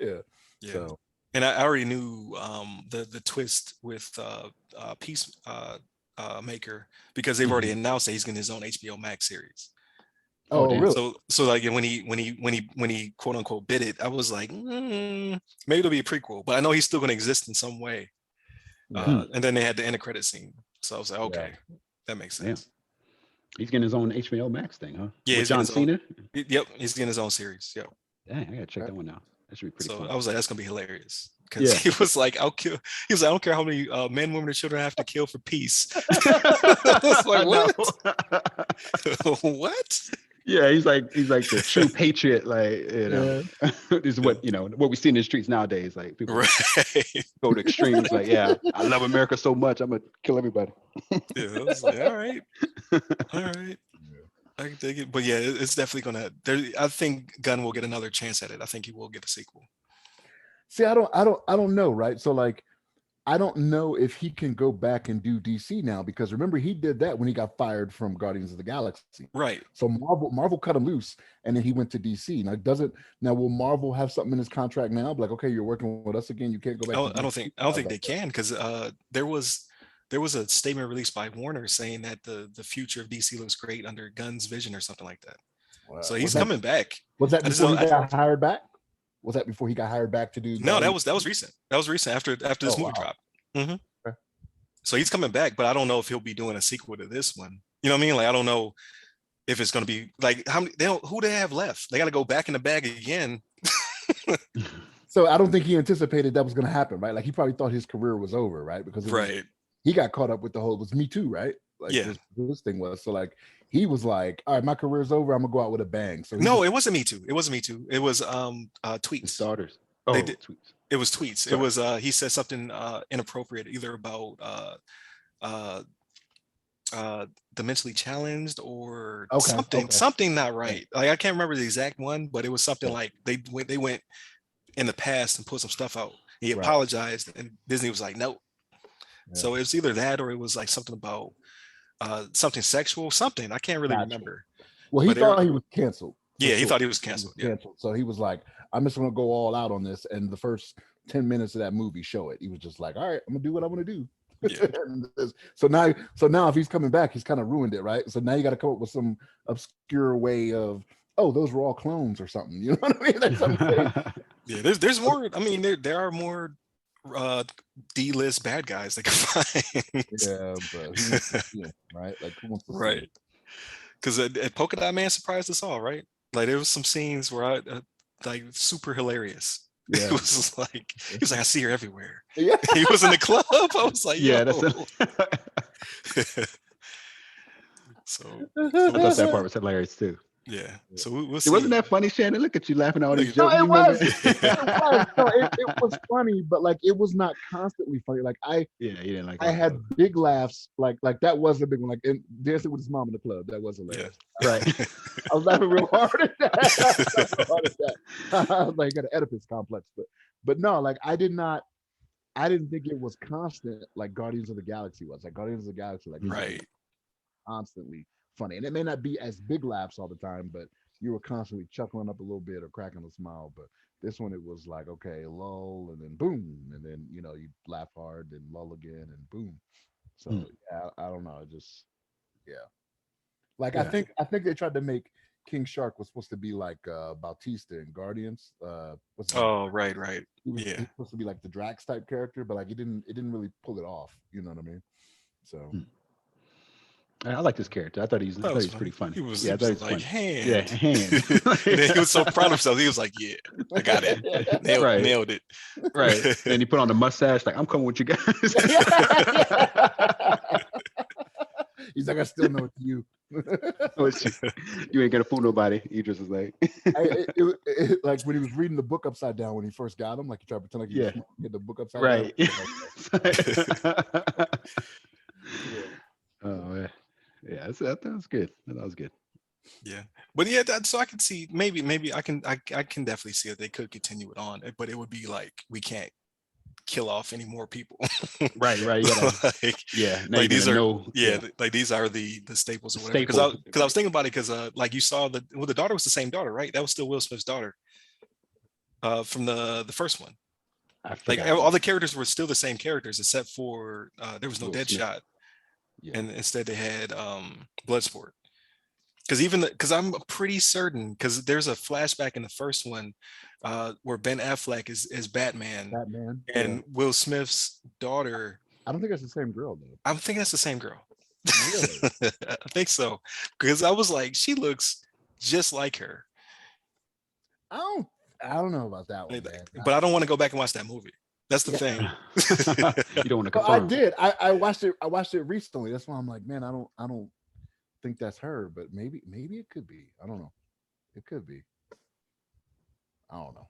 yeah. yeah. So And I already knew the twist with Peace Maker, because they've already announced that he's getting his own HBO Max series. Oh, oh damn. really? So like when he quote unquote bit it, I was like, maybe it'll be a prequel, but I know he's still going to exist in some way. Yeah, And then they had the end credit scene, so I was like, yeah. okay, that makes Yeah. sense. He's getting his own HBO Max thing, huh? Yeah, With he's getting John his own. Cena. Yep, he's getting his own series. Yep. Dang, I gotta check that one out. That should be pretty So fun. I was like, that's gonna be hilarious, because Yeah. he was like, I'll kill. He was like, I don't care how many men, women, or children I have to kill for peace. I was like, I know. what? What? Yeah, he's like the true patriot. Like, Yeah. this is what what we see in the streets nowadays. Like people Right. go to extremes. Like, yeah, I love America so much, I'm gonna kill everybody. Yeah, I was like, all right, all right. I can take it, but yeah, it's definitely gonna. I think Gunn will get another chance at it. I think he will get a sequel. See, I don't know, right? So like, I don't know if he can go back and do DC now because remember he did that when he got fired from Guardians of the Galaxy. Right. So Marvel cut him loose, and then he went to DC. Now will Marvel have something in his contract now? Like, okay, you're working with us again. You can't go back to DC. I don't think they can, because there was a statement released by Warner saying that the future of DC looks great under Gunn's vision or something like that. So he's coming back. Was that I just before he don't. got hired back? Was that before he got hired back to do? No, Guardians? that was recent. That was recent after this Oh movie wow. dropped. hmm Okay. So he's coming back, but I don't know if he'll be doing a sequel to this one. You know what I mean? Like, I don't know if it's going to be like how many. Who they have left? They got to go back in the bag again. So I don't think he anticipated that was going to happen, right? Like he probably thought his career was over, right? Because Right. he got caught up with the whole it was Me Too, right? Like Yeah. this thing was so like he was like, all right, my career's over. I'm gonna go out with a bang. So No, it wasn't Me Too. It wasn't Me Too. It was His tweets. daughters. They Oh, did. tweets. It was tweets. Sorry. It was he said something inappropriate, either about uh the mentally challenged or something not right. Like, I can't remember the exact one, but it was something like they went in the past and put some stuff out. He apologized, and Disney was like, no. Yeah. So it was either that or it was like something about something sexual, something. I can't really remember. Well, he thought he was canceled. Yeah, he thought he was canceled. So he was like, I'm just gonna go all out on this. And the first 10 minutes of that movie show it. He was just like, all right, I'm gonna do what I'm gonna do. Yeah. so now if he's coming back, he's kind of ruined it, right? So now you got to come up with some obscure way of, oh, those were all clones or something. You know what I mean? That's something. Yeah, there's more. I mean, there are more D-list bad guys they can find. Yeah, but right? Like who wants to right? Because at Polka Dot Man surprised us all, right? Like there was some scenes where I like super hilarious. Yeah. It was like he was like, I see her everywhere. Yeah, he was in the club. I was like, yeah, that's so I thought that part was hilarious too. Yeah. So we'll see. Wasn't that funny, Shannon? Look at you laughing at all these jokes. No, it was. It was funny, but like it was not constantly funny. Like you didn't like. I had big laughs. Like that was a big one. Like dancing with his mom in the club. That was hilarious. Yeah. Right. I was laughing real hard at that. I was like, got an Oedipus complex, but no, like I didn't think it was constant like Guardians of the Galaxy was. Like Guardians of the Galaxy, like constantly funny, and it may not be as big laughs all the time, but you were constantly chuckling up a little bit or cracking a smile. But this one, it was like, okay, lull, and then boom, and then you laugh hard, then lull again, and boom. So yeah, I don't know, like I think they tried to make King Shark was supposed to be like Bautista in Guardians. Right. He was supposed to be like the Drax type character, but like it didn't really pull it off. You know what I mean? So. I like this character. I thought he was pretty funny. He was, Yeah, I thought he was like funny. hand. Yeah, hand. And then he was so proud of himself. He was like, "Yeah, I got it. Nailed it." Right. Then he put on the mustache, like, I'm coming with you guys. He's like, I still know it's you. You ain't gonna fool nobody. Idris was like, like when he was reading the book upside down when he first got him, like he tried to pretend like he was smart, get the book upside down. Oh man. Yeah, that was good. That was good. Yeah, but yeah, so I can see maybe I can definitely see that they could continue it on, but it would be like we can't kill off any more people. Right. You gotta, like these are like these are the staples or whatever. Because I was thinking about it because like you saw the daughter was the same daughter, right? That was still Will Smith's daughter from the first one. Like all the characters were still the same characters except for there was no Deadshot, and instead they had Bloodsport. Because I'm pretty certain, because there's a flashback in the first one where Ben Affleck is Batman, and Will Smith's daughter. I don't think that's the same girl though. I'm thinking that's the same girl. Really? I think so, because I was like, she looks just like her. I don't know about that one, but I don't want to go back and watch that movie. That's the thing. You don't want to confirm. I did. I watched it. I watched it recently. That's why I'm like, man, I don't think that's her, but maybe it could be. I don't know. It could be. I don't know.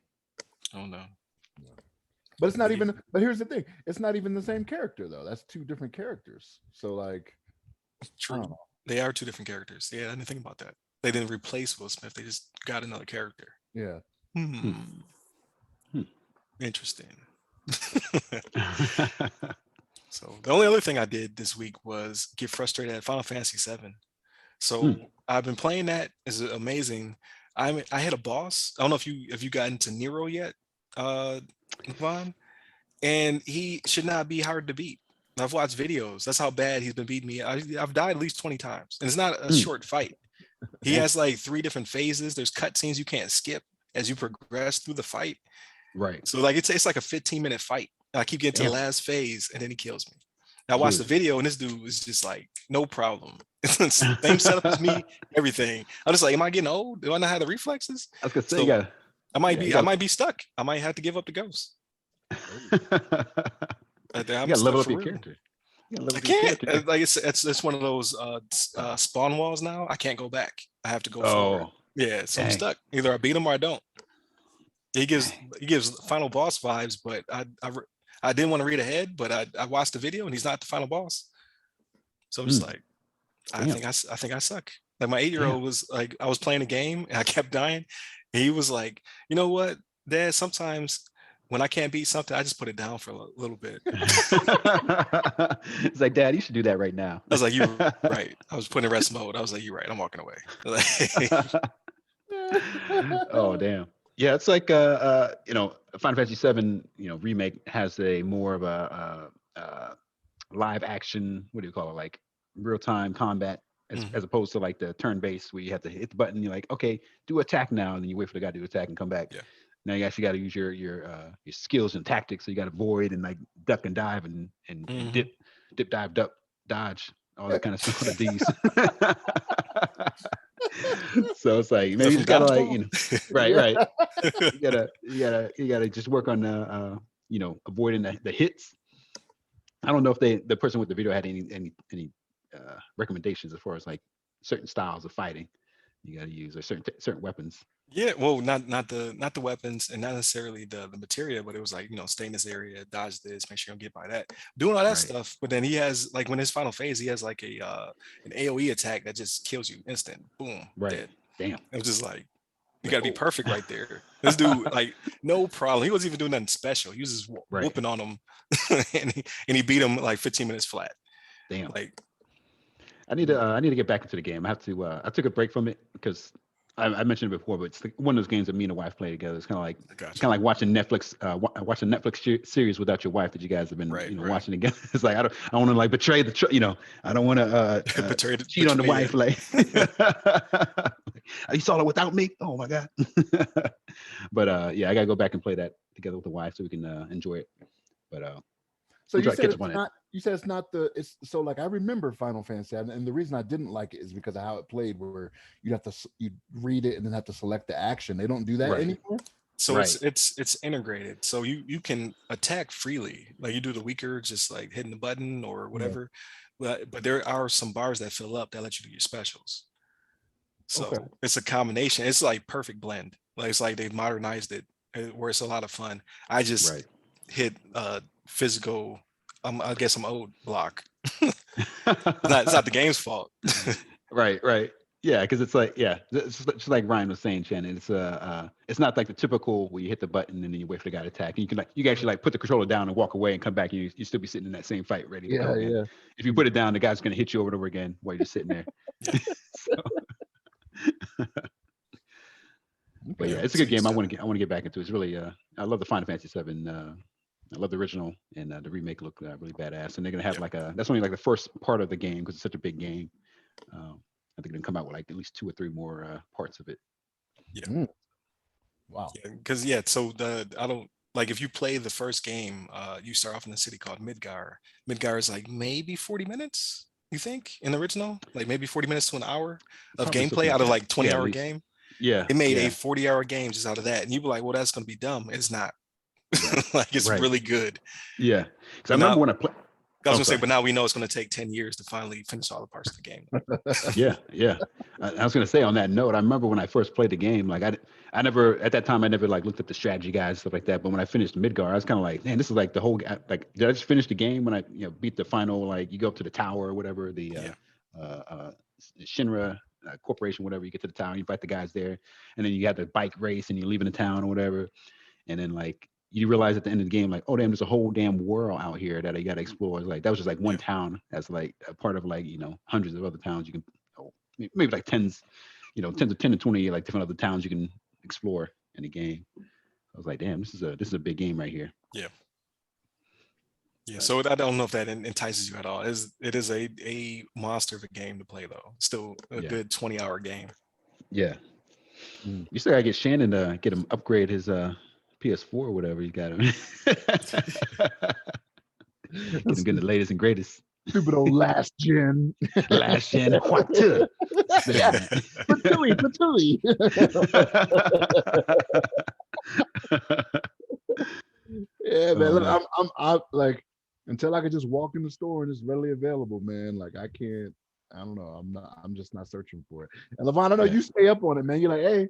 But it's not even. But here's the thing: it's not even the same character though. That's two different characters. So like, true. I don't know. They are two different characters. Yeah, I didn't think about that. They didn't replace Will Smith. They just got another character. Yeah. Interesting. So the only other thing I did this week was get frustrated at Final Fantasy VII. So I've been playing that. It's amazing. I had a boss. I don't know if you got into Nero yet, Vaughn, and he should not be hard to beat. I've watched videos. That's how bad he's been beating me. I've died at least 20 times, and it's not a short fight. He has like 3 different phases. There's cutscenes you can't skip as you progress through the fight. Right. So like it's like a 15-minute fight. I keep getting to the last phase, and then he kills me. I watched the video, and this dude is just like, no problem. Same setup as me, everything. I'm just like, am I getting old? Do I not have the reflexes? I was gonna say, I might be stuck. I might have to give up the ghost. You gotta level up your character. I can't. Like it's one of those spawn walls now. I can't go back. I have to go forward. Yeah, so I'm stuck. Either I beat him or I don't. He gives final boss vibes, but I didn't want to read ahead, but I watched the video and he's not the final boss. So I'm just like, I think I suck. Like my 8-year-old was like, I was playing a game and I kept dying. He was like, you know what, Dad, sometimes when I can't beat something, I just put it down for a little bit. It's like, Dad, you should do that right now. I was like, you're right. I was putting in rest mode. I was like, you're right. I'm walking away. Oh, damn. Yeah, it's like Final Fantasy VII, remake has a more of a live action. What do you call it? Like real time combat, as opposed to like the turn based where you have to hit the button. You're like, okay, do attack now, and then you wait for the guy to do attack and come back. Yeah. Now you actually got to use your skills and tactics. So you got to avoid and like duck and dive and dip, dive, duck, dodge, all that kind of stuff with these. So it's like maybe you just gotta like right. You gotta just work on avoiding the hits. I don't know if the person with the video had any recommendations as far as like certain styles of fighting you gotta use or certain weapons. Yeah, well, not the weapons and not necessarily the materia, but it was like, stay in this area, dodge this, make sure you don't get by that, doing all that stuff. But then he has like when his final phase, he has like an AOE attack that just kills you instant, boom, dead. Damn. It was just like you gotta be perfect right there. This dude, like, no problem. He wasn't even doing nothing special. He was just whooping on him, and he beat him like 15 minutes flat. Damn. Like, I need to get back into the game. I have to. I took a break from it because I mentioned it before, but it's one of those games that me and the wife play together. It's kind of like watching Netflix, watching Netflix series without your wife that you guys have been watching together. It's like I don't want to like betray I don't want to cheat on the wife. Like you saw it without me. Oh my god. But I gotta go back and play that together with the wife so we can enjoy it. But So I'm you trying to said catch it's up on it. not. You said it's not the. It's so like I remember Final Fantasy, and the reason I didn't like it is because of how it played, where you have to you read it and then have to select the action. They don't do that Right. anymore. So Right. it's integrated. So you can attack freely. Like you do the weaker, just like hitting the button or Yeah. whatever. But there are some bars that fill up that let you do your specials. So Okay. it's a combination. It's like perfect blend. Like it's like they've modernized it where it's a lot of fun. I just Right. hit physical. I guess I'm old block. It's not the game's fault. Right. Right. Yeah, because it's like, yeah, it's just like Ryan was saying, Shannon. It's not like the typical where you hit the button and then you wait for the guy to attack. You can actually like put the controller down and walk away and come back, and you still be sitting in that same fight ready to go Yeah, again. yeah. If you put it down, the guy's gonna hit you over and over again while you're just sitting there. Yeah. But yeah, Okay. it's a So good you game. I still, want to get back into. It's really I love the Final Fantasy 7. I love the original, and the remake looked really badass. And they're gonna have yeah. like that's only like the first part of the game because it's such a big game. I think they're gonna come out with like at least 2 or 3 more parts of it. Yeah. Mm. Wow. Yeah. Because so I don't like if you play the first game, you start off in a city called Midgar. Midgar is like maybe 40 minutes, you think, in the original? Like maybe 40 minutes to an hour of Probably something gameplay like out of that. like Yeah, at 20-hour least. game. Yeah, They made a yeah, 40-hour game just out of that. And you'd be like, well, that's gonna be dumb. It's not. right, Like it's right. really good. Yeah, because I But remember now when I played. I was Oh, gonna say, sorry. but now we know it's gonna take 10 years to finally finish all the parts of the game. Yeah, yeah. I was gonna say on that note, I remember when I first played the game, like I never at that time I never like looked at the strategy guides stuff like that. But when I finished Midgar, I was kind of like, man, this is like the whole like. Did I just finish the game when I beat the final like you go up to the tower or whatever the Yeah. uh Shinra corporation whatever you get to the tower you fight the guys there and then you have the bike race and you're leaving the town or whatever and then like you realize at the end of the game like oh damn there's a whole damn world out here that I got to explore. It's like that was just like one Yeah. town as like a part of like hundreds of other towns you can maybe like tens of 10 to 20 like different other towns you can explore in the game. I was like damn this is a big game right here. Yeah. Yeah, But so I don't know if that entices you at all. It is a monster of a game to play though. Still a yeah, good 20-hour game. yeah. Mm. You still gotta get Shannon to get him upgrade his PS4 or whatever you got him. Get him getting the latest and greatest. Stupid old last gen. Last gen what to spit on Patooey. that. Yeah, man. Oh, Look, man. I'm like until I can just walk in the store and it's readily available, man. Like I can't. I don't know. I'm just not searching for it. And Levon, I know Yeah. you stay up on it, man. You're like, hey,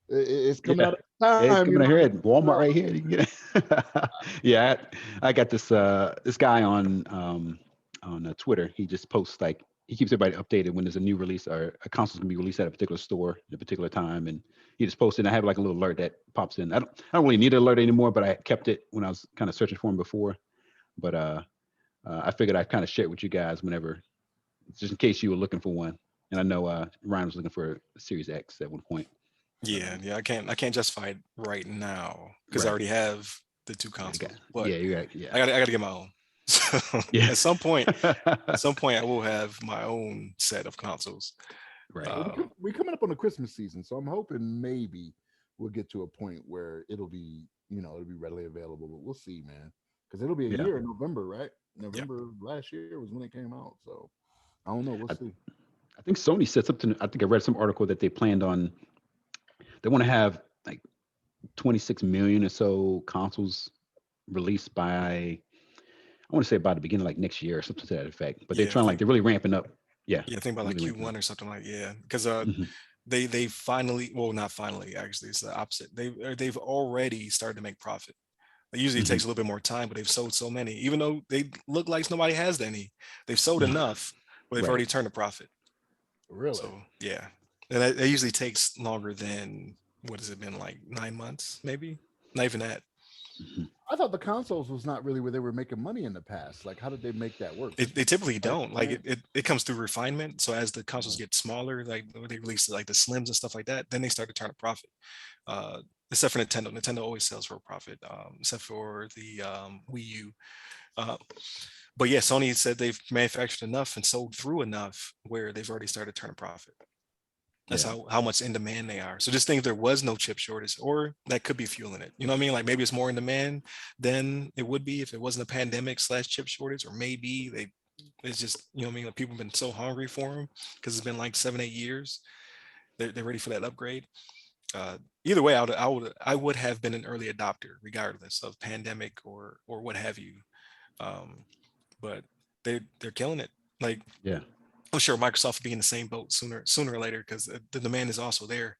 it's coming Yeah. out of time. Hey, it's coming out here know? at Walmart right here. You can get it. Yeah, I got this this guy on Twitter. He just posts like he keeps everybody updated when there's a new release or a console's gonna be released at a particular store at a particular time, and he just posted. And I have like a little alert that pops in. I don't really need an alert anymore, but I kept it when I was kind of searching for him before. But I figured I'd kind of share it with you guys whenever, just in case you were looking for one. And I know Ryan was looking for a Series X at one point. Yeah, I can't justify it right now because I Right. already have the 2 Yeah, consoles. But you got yeah. I gotta get my own. So Yeah. at some point I will have my own set of consoles. Right. We're coming up on the Christmas season, so I'm hoping maybe we'll get to a point where it'll be readily available. But we'll see, man, because it'll be a Yeah. year in November, right? November of last year was when it came out, so I don't know. We'll see. I think Sony sets up to. I think I read some article that they planned on. They want to have like 26 million or so consoles released by. I want to say by the beginning, like next year or something to that effect. But they're Yeah, I trying think they're really ramping up. Yeah. I think about like Really ramping Q1 up. or something like because Mhm. they finally, well, not finally, actually it's the opposite. They've already started to make profit. It usually Mhm. takes a little bit more time, but they've sold so many, even though they look like nobody has any. They've sold enough, but they've Right. already turned a profit. Really? So yeah, and that usually takes longer than what has it been like 9 months, maybe not even that. Mhm. I thought the consoles was not really where they were making money in the past. Like, how did they make that work? They typically Like, don't like it comes through refinement. So as the consoles get smaller, like when they release like the slims and stuff like that, then they start to turn a profit. Except for Nintendo. Nintendo always sells for a profit, except for the Wii U. Uh, but yeah, Sony said they've manufactured enough and sold through enough where they've already started to turn a profit. That's how much in demand they are. So just think if there was no chip shortage, or that could be fueling it. You know what I mean? Like maybe it's more in demand than it would be if it wasn't a pandemic / chip shortage, or maybe it's just, you know what I mean? Like people have been so hungry for them because it's been like 7, 8 years. They're ready for that upgrade. Either way, I would have been an early adopter regardless of pandemic or what have you. But they're killing it. Like, Yeah. I'm sure Microsoft will be in the same boat sooner or later, because the demand is also there.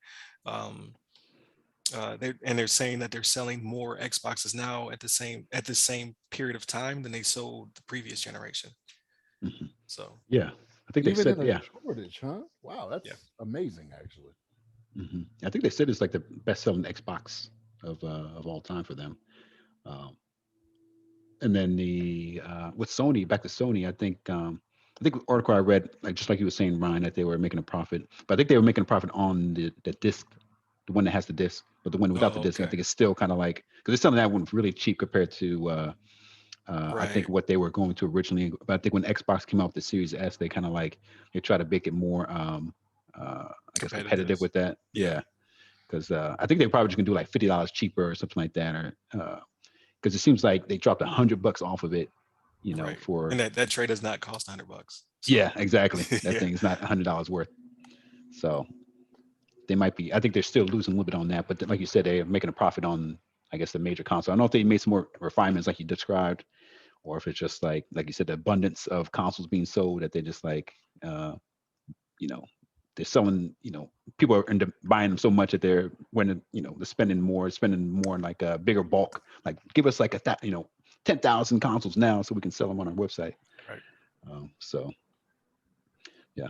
They're saying that they're selling more Xboxes now at the same period of time than they sold the previous generation. Mhm. So Yeah, I think they Even said in a yeah. shortage, huh? Wow, that's Yeah. amazing, actually. I think they said it's like the best-selling Xbox of all time for them. And then the with Sony, back to Sony, I think the article I read, like just like you were saying, Ryan, that they were making a profit, but I think they were making a profit on the disc, the one that has the disc, but the one without the Oh, disc, I okay. think it's still kind of like, because they're selling that one really cheap compared to I think Right. what they were going to originally. But I think when Xbox came out with the Series S, they kind of like they try to make it more I guess Competitive. competitive with that. Yeah. Yeah, because I think they probably just gonna do like $50 cheaper or something like that, or because it seems like they dropped $100 off of it, Right. for And that tray does not cost $100. So yeah, exactly. That yeah. thing is not $100 worth. So they might be. I think they're still losing a little bit on that, but like you said, they're making a profit on, I guess, the major console. I don't know if they made some more refinements like you described, or if it's just like you said, the abundance of consoles being sold that they're just like, you know, they're selling. People are buying them so much that they're they're spending more in like a bigger bulk. Like give us like 10,000 consoles now so we can sell them on our website. Right. So yeah.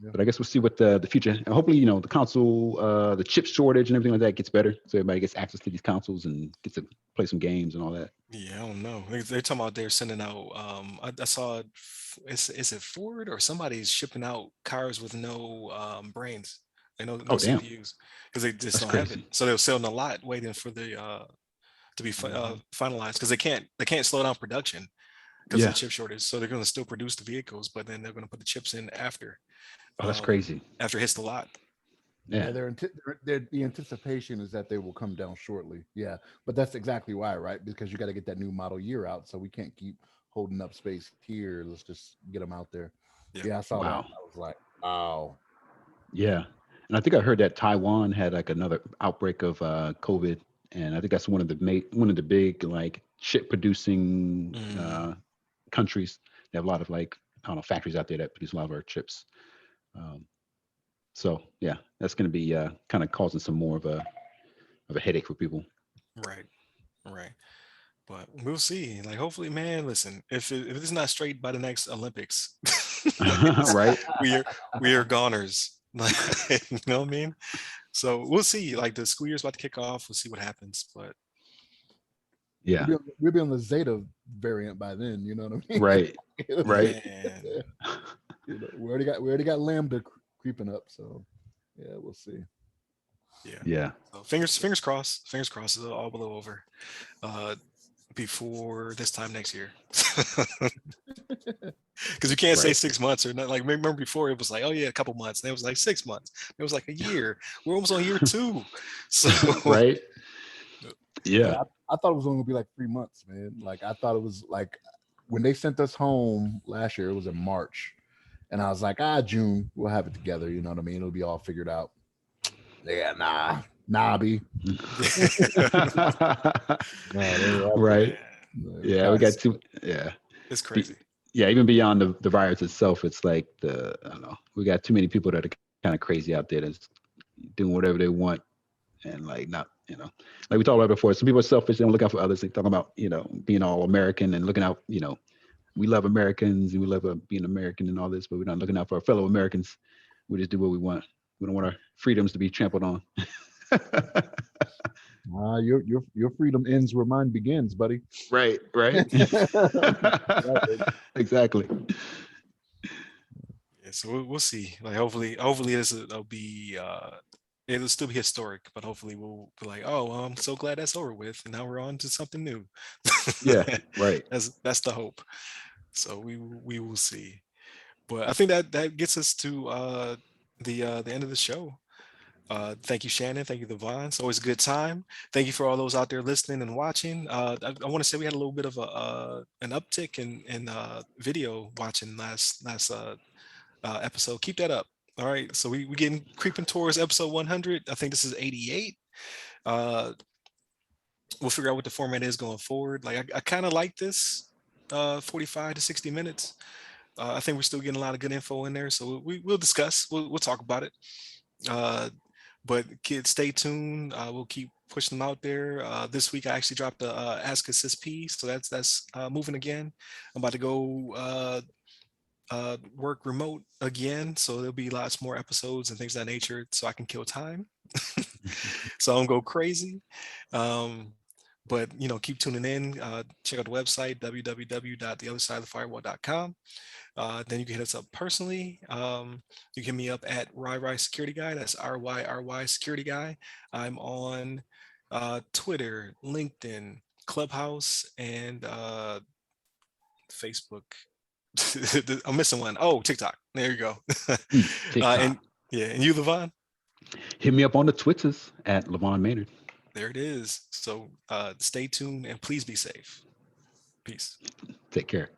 Yeah. But I guess we'll see what the future. And hopefully, the console, the chip shortage and everything like that gets better, so everybody gets access to these consoles and gets to play some games and all that. Yeah, I don't know. They're talking about they're sending out. I saw. Is it Ford or somebody's shipping out cars with no brains? They no Oh damn, CPUs because they just that's don't have it. crazy. So they're selling a lot, waiting for the to be finalized, because they can't slow down production because of Yeah. the chip shortage. So they're going to still produce the vehicles, but then they're going to put the chips in Oh, that's crazy. after it hits the lot. Yeah. The anticipation is that they will come down shortly. Yeah, but that's exactly why, right? Because you got to get that new model year out, so we can't keep holding up space here. Let's just get them out there. Yeah. Yeah, I saw that. Wow. I was like, wow. Yeah. And I think I heard that Taiwan had like another outbreak of COVID, and I think that's one of the big like chip producing countries. They have a lot of like, I don't know, factories out there that produce a lot of our chips. So yeah, that's going to be kind of causing some more of a headache for people. Right. Right. But we'll see. Like, hopefully, man, listen, if it's not straight by the next Olympics, Right? we are goners. Like, you know what I mean? So we'll see. Like, the school year's about to kick off. We'll see what happens. But Yeah. We'll be on the Zeta variant by then. You know what I mean? Right. Right. man, We already got Lambda creeping up. So yeah, we'll see. yeah. Yeah. So fingers crossed. Fingers crossed. It'll all blow over before this time next year. Because you can't say Right. 6 months or not. Like, remember before it was like, oh yeah, a couple months. And it was like 6 months. It was like a year. We're almost on year 2. So Right. Yeah, Yeah. I thought it was only gonna be like 3 months, man. Like I thought it was like when they sent us home last year. It was in March, and I was like, June, we'll have it together. You know what I mean? It'll be all figured out. Yeah, nah, B. Right. man, Yeah, we got two. Yeah. it's Be- crazy. yeah, even beyond the virus itself, it's like I don't know, we got too many people that are kind of crazy out there that's doing whatever they want, and like not, like we talked about before, some people are selfish, they don't look out for others. They talk about, being all American and looking out, we love Americans and we love being American and all this, but we're not looking out for our fellow Americans. We just do what we want. We don't want our freedoms to be trampled on. Your freedom ends where mine begins, buddy. Right. Exactly. Yeah, so we'll see. Like, hopefully it'll still be historic, but hopefully we'll be like, oh, well, I'm so glad that's over with, and now we're on to something new. Yeah, right. That's the hope. So we will see. But I think that gets us to the end of the show. Thank you, Shannon. Thank you, Devon. It's always a good time. Thank you for all those out there listening and watching. I want to say we had a little bit of an uptick in video watching last episode. Keep that up. All right. So we getting creeping towards episode 100. I think this is 88. We'll figure out what the format is going forward. Like I kind of like this 45 to 60 minutes. I think we're still getting a lot of good info in there. So we'll discuss. We'll talk about it. But kids, stay tuned. We'll keep pushing them out there. This week I actually dropped the Ask Assist P, so that's moving again. I'm about to go work remote again, so there'll be lots more episodes and things of that nature, so I can kill time. So I don't go crazy. But keep tuning in. Check out the website www.theothersideofthefirewall.com. Then you can hit us up personally. You can hit me up at RyRy Security Guy. That's RYRY Security Guy. I'm on Twitter, LinkedIn, Clubhouse, and Facebook. I'm missing one. Oh, TikTok. There you go. TikTok. And you, Levon? Hit me up on the Twitters at Levon Maynard. There it is. So stay tuned and please be safe. Peace. Take care.